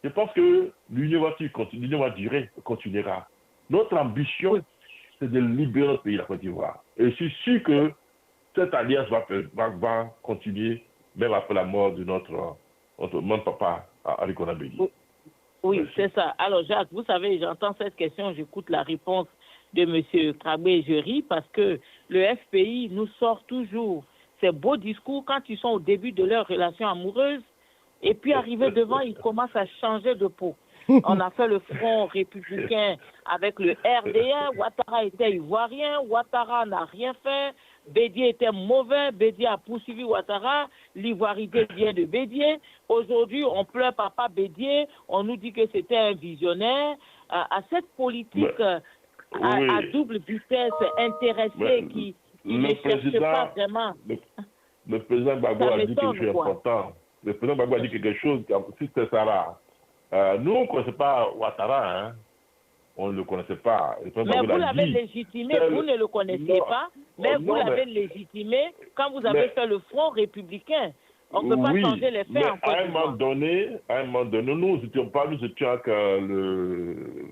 je pense que l'union va durer, continuera. Notre ambition, c'est de libérer notre pays, la Côte d'Ivoire. Et je suis sûr que cette alliance va continuer, même après la mort de notre papa, Arikona Bédi. Oui, c'est ça. Alors, Jacques, vous savez, j'entends cette question, j'écoute la réponse de M. Krabbe-Jery, parce que le FPI nous sort toujours ces beaux discours quand ils sont au début de leur relation amoureuse, et puis arrivé devant, ils commencent à changer de peau. On a fait le front républicain avec le RDA. Ouattara était ivoirien. Ouattara n'a rien fait. Bédié était mauvais. Bédié a poursuivi Ouattara. L'ivoirité vient de Bédié. Aujourd'hui, on pleure papa Bédié. On nous dit que c'était un visionnaire. À cette politique à double vitesse intéressée qui ne cherche pas vraiment. Le président Gbagbo a dit quelque chose d'important. Le président Gbagbo a dit quelque chose, si c'est ça là. Nous, on ne connaissait pas Ouattara, hein. On ne le connaissait pas. Mais vous l'avez légitimé, vous ne le connaissiez pas, mais vous l'avez légitimé quand vous avez fait le front républicain. On ne peut pas changer les faits en Côte d'Ivoire. À un moment donné, nous étions avec le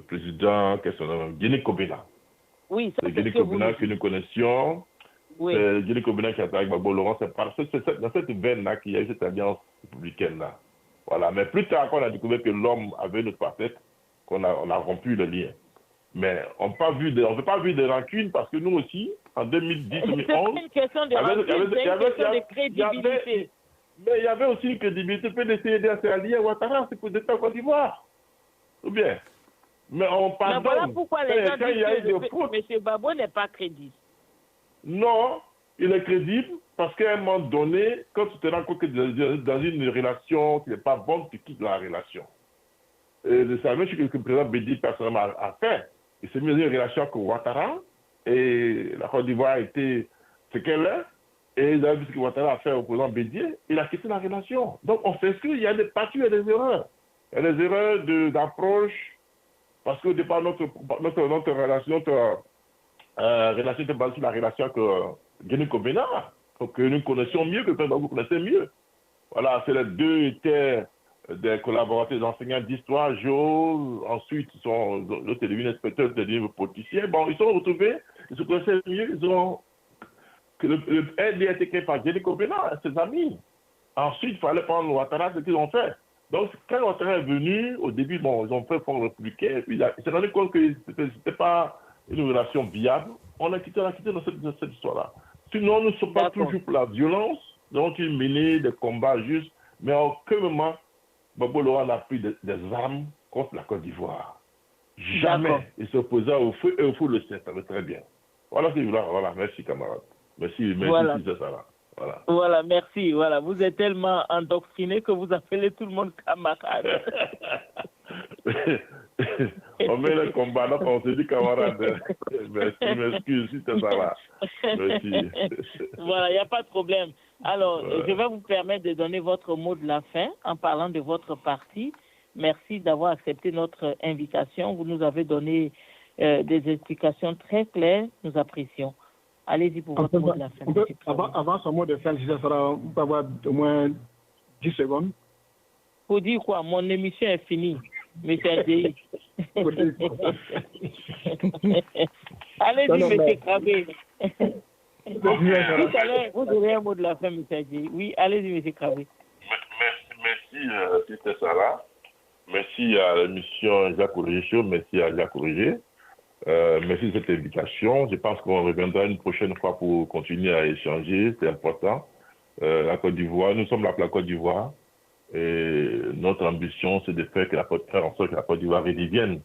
président, qu'est-ce qu'on a, Guinée Kobena. Oui, c'est Guinée Kobena que nous connaissions. Oui. C'est Guinée Kobena qui a été avec Gbagbo Laurent. C'est dans cette veine-là qu'il y a eu cette alliance républicaine-là. Voilà, mais plus tard, quand on a découvert que l'homme avait notre facette, on a rompu le lien. Mais on ne peut pas vu de rancune parce que nous aussi, en 2010-2011... C'est pas une question de rancune, c'est une question de crédibilité. Mais il y avait aussi une crédibilité. PDC c'est allié à Ouattara, c'est pour l'État Côte d'Ivoire. Ou bien? Mais on pardonne. Mais voilà pourquoi les gens disent que M. Gbagbo n'est pas crédible. Non, il est crédible parce qu'à un moment donné, quand tu te rends compte que dans une relation qui n'est pas bonne, tu quittes la relation. Et c'est la même chose que le président Bédi personnellement a fait. Il s'est mis dans une relation avec Ouattara et la Côte d'Ivoire a été ce qu'elle est. Et il a vu ce que Ouattara a fait au président Bédier, il a quitté la relation. Donc on s'excuse, il y a des parties, il y a des erreurs. Il y a des erreurs d'approche, parce qu'au départ, notre relation, relation était basée sur la relation avec Guinée Kobena, que nous connaissions mieux, que vous connaissez mieux. Voilà, c'est les deux étaient des collaborateurs, des enseignants d'histoire, géo, ensuite l'autre est devenu inspecteur, l'autre est devenu politicien. Bon, ils se sont retrouvés, ils se connaissaient mieux, ils ont elle a été créée par Guinée Kobena, ses amis. Ensuite, il fallait prendre Ouattara, ce qu'ils ont fait. Donc, quand Ouattara est venu, au début, bon, ils ont fait fond républicain, puis il s'est rendu compte que ce n'était pas une relation viable. On a quitté dans cette histoire-là. Sinon, nous ne sommes pas toujours pour la violence, donc ils menaient des combats justes, mais à aucun moment, Gbagbo Laurent n'a pris des armes contre la Côte d'Ivoire. Jamais. Il s'opposait au feu, et au feu le sait, ça va très bien. Voilà, merci camarade. Merci, voilà. C'est ça. Voilà, merci. Voilà, vous êtes tellement endoctriné que vous appelez tout le monde camarade. On met le combat, là, on se dit camarade. Merci, m'excuse, si c'est ça là. Merci. Voilà, il n'y a pas de problème. Alors, je vais vous permettre de donner votre mot de la fin en parlant de votre parti. Merci d'avoir accepté notre invitation. Vous nous avez donné des explications très claires. Nous apprécions. Allez-y pour votre mot de la fin. Avant son mot de fin, si ça sera, on peut avoir au moins 10 secondes. Pour dire quoi? Mon émission est finie, monsieur Adjei. Allez-y, monsieur Krabé. Tout à l'heure, vous aurez un mot de la fin, monsieur Adjei. Oui, allez-y, monsieur Krabé. Merci, Sister Sarah. Merci à l'émission Jacques Ourégé Show. Merci à Jacques Ourégé. Merci de cette invitation. Je pense qu'on reviendra une prochaine fois pour continuer à échanger. C'est important. La Côte d'Ivoire, nous sommes là pour la Côte d'Ivoire. Et notre ambition, c'est de faire en sorte que la Côte d'Ivoire redevienne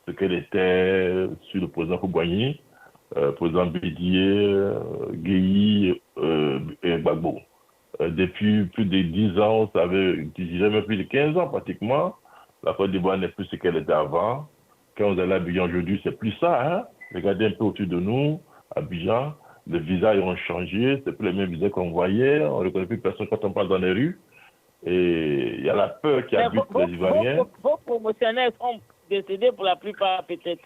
ce qu'elle était sous le président Koubouani, président Bédier, Guéhi et Gbagbo. Depuis plus de 10 ans, ça avait même plus de 15 ans pratiquement, la Côte d'Ivoire n'est plus ce qu'elle était avant. Quand vous allez à Abidjan aujourd'hui, c'est plus ça. Hein? Regardez un peu autour de nous, Abidjan, les visages ont changé, c'est plus les mêmes visages qu'on voyait, on ne reconnaît plus personne quand on passe dans les rues. Et il y a la peur qui habite les Ivoiriens. Vos promotionnaires sont décédés pour la plupart, peut-être.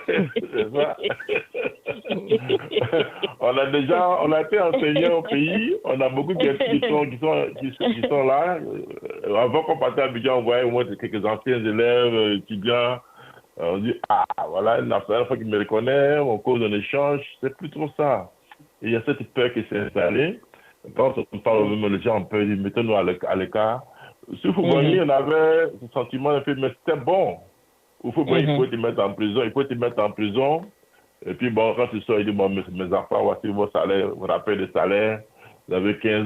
C'est ça. On a été enseignants au pays, on a beaucoup qui sont là. Avant qu'on partait à Abidjan, on voyait au moins quelques anciens élèves, étudiants. On dit, voilà, la première fois qu'il me reconnaît, on cause un échange, c'est plus trop ça. Et il y a cette peur qui s'est installée. Quand on parle même, les gens un peu, mettez-nous à l'écart. Sur Koubouani, on avait ce sentiment un peu, mais c'était bon. Il pouvait te mettre en prison, Et puis bon, quand tu sors, il dit, bon, mes enfants, voici vos salaires, vous rappelez les salaires. Vous avez fait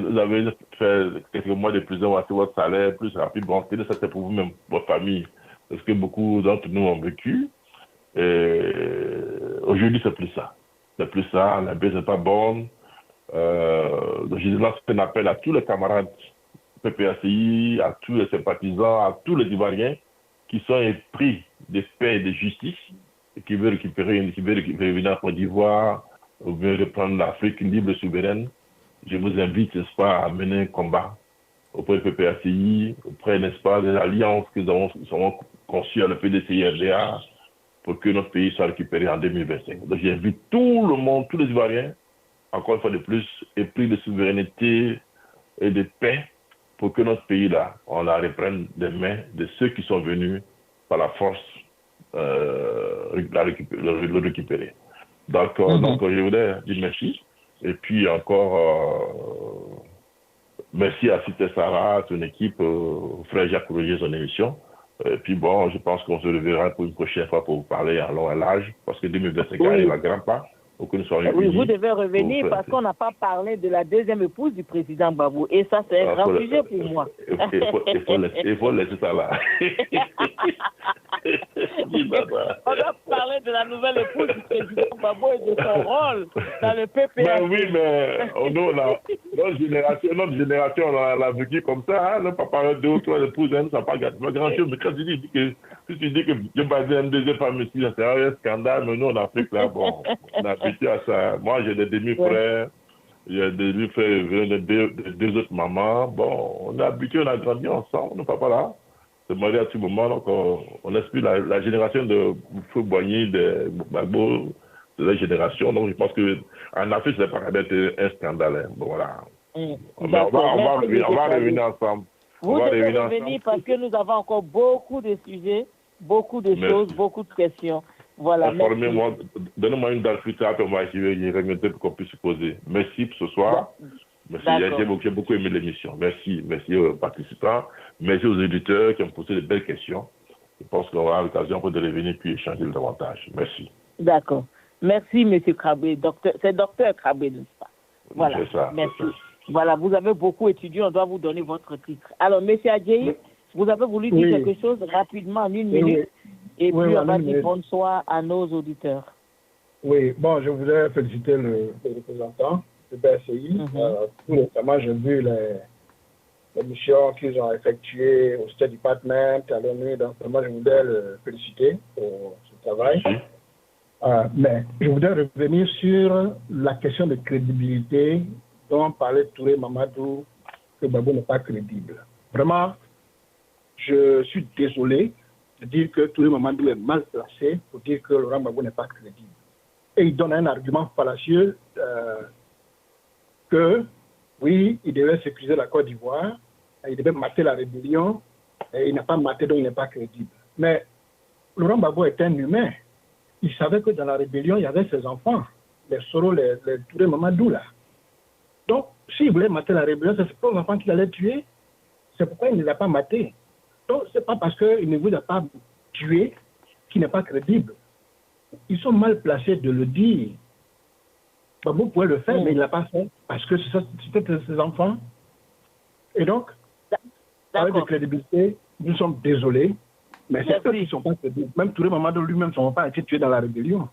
quelques mois de prison, voici votre salaire, plus rapide. Bon, ça c'est pour vous-même, votre famille. Parce que beaucoup d'entre nous ont vécu. Et aujourd'hui, c'est plus ça. C'est plus ça, la baisse n'est pas bonne. Donc, je lance un appel à tous les camarades PPACI, à tous les sympathisants, à tous les Ivoiriens qui sont épris de paix et de justice et qui veulent revenir en Côte d'Ivoire, ou veulent reprendre l'Afrique libre et souveraine. Je vous invite, n'est-ce pas, à mener un combat auprès du PPACI, auprès, n'est-ce pas, des alliances que nous avons conçues à le PDCI-RDA pour que notre pays soit récupéré en 2025. Donc j'invite tout le monde, tous les Ivoiriens, encore une fois de plus, épris de souveraineté et de paix pour que notre pays-là, on la reprenne des mains de ceux qui sont venus par la force le récupérer. Donc, je voudrais dire merci. Et puis encore, merci à Cité Sarah, son équipe, frère Jacques Roger, son émission. Et puis bon, je pense qu'on se reverra pour une prochaine fois pour vous parler en long et large, parce que 2025 arrive à grands pas. pour que nous soyons Oui, unis. vous devez revenir parce qu'on n'a pas parlé de la deuxième épouse du président Gbagbo. Et ça, c'est un grand sujet pour moi. Il faut laisser ça là. On doit parler de la nouvelle épouse du président Gbagbo et de son rôle dans le PPA. Mais oui, mais notre génération, on l'a vécu comme ça. On n'a pas parlé de deux ou trois épouses, ça n'a pas grand-chose. Mais quand tu dis que Joe Biden une deuxième femme ici, c'est un scandale. Mais nous, en Afrique, là, bon, on a habitué à ça. Moi, j'ai des demi-frères. J'ai des demi-frères de deux autres mamans. Bon, on est habitué, on a grandi ensemble. Nos papas là se mariés à tout moment. Donc, on explique la génération de Feu Boigny, de Gbagbo, de la génération. Donc, je pense qu'en Afrique, ça va pas être un scandale. Hein. Bon, voilà. On va revenir ensemble. Vous devez revenir parce que nous avons encore beaucoup de sujets, beaucoup de choses, beaucoup de questions. Voilà. Informez-moi, donnez-moi une date plus tard, moi je vais remettre pour qu'on puisse se poser. Merci pour ce soir. Merci, j'ai beaucoup aimé l'émission. Merci aux participants. Merci aux éditeurs qui ont posé de belles questions. Je pense qu'on aura l'occasion de revenir puis échanger davantage. Merci. D'accord. Merci, M. Krabé. C'est Dr Krabé, n'est-ce pas? Voilà. Ça, merci. Voilà, vous avez beaucoup étudié, on doit vous donner votre titre. Alors, M. Adjaye, vous avez voulu dire quelque chose rapidement en une minute, et puis on va dire bonsoir à nos auditeurs. Oui, bon, je voudrais féliciter le représentant du BSI. Tout récemment, j'ai vu les missions qu'ils ont effectuées au State Department, à l'ONU, donc vraiment, je voudrais le féliciter pour ce travail. Mais je voudrais revenir sur la question de crédibilité dont parlait Touré Mamadou, que Gbagbo n'est pas crédible. Vraiment, je suis désolé de dire que Touré Mamadou est mal placé pour dire que Laurent Gbagbo n'est pas crédible. Et il donne un argument fallacieux que, oui, il devait sécuriser la Côte d'Ivoire, il devait mater la rébellion, et il n'a pas maté, donc il n'est pas crédible. Mais Laurent Gbagbo est un humain. Il savait que dans la rébellion, il y avait ses enfants, les Soro, les Touré Mamadou, là. Donc, s'il voulait mater la rébellion, c'est ses propres enfants qu'il allait tuer. C'est pourquoi il ne les a pas matés. Donc, ce n'est pas parce qu'il ne vous a pas tué qu'il n'est pas crédible. Ils sont mal placés de le dire. Gbagbo pouvait le faire, mais il ne l'a pas fait parce que c'était ses enfants. Et donc, avec de crédibilité, nous sommes désolés, mais c'est eux qui ne sont pas crédibles. Même Touré Mamadou lui-même ne sont pas été tués dans la rébellion.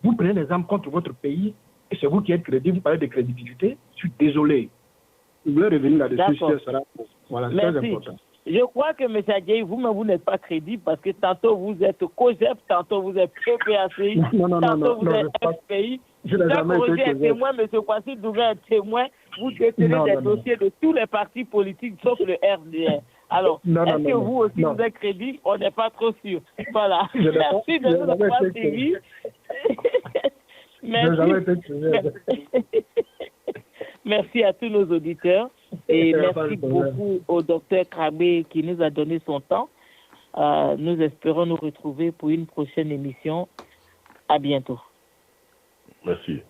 Vous prenez des armes contre votre pays, et c'est vous qui êtes crédible, vous parlez de crédibilité. Je suis désolé. Je voulais revenir là-dessus. Voilà, c'est très important. Je crois que, M. Adjaye, vous-même, vous n'êtes pas crédible parce que tantôt vous êtes COGEP, tantôt vous êtes PPACI, tantôt vous êtes FPI. Je n'ai jamais été témoin, M. Kwasi Dougé est témoin. Vous détenez des dossiers de tous les partis politiques sauf le RDR. Alors, est-ce que vous aussi vous êtes crédible? On n'est pas trop sûr. Voilà. Merci de nous avoir suivis. Merci à tous nos auditeurs et merci beaucoup au Dr Krabé qui nous a donné son temps. Nous espérons nous retrouver pour une prochaine émission. À bientôt. Merci.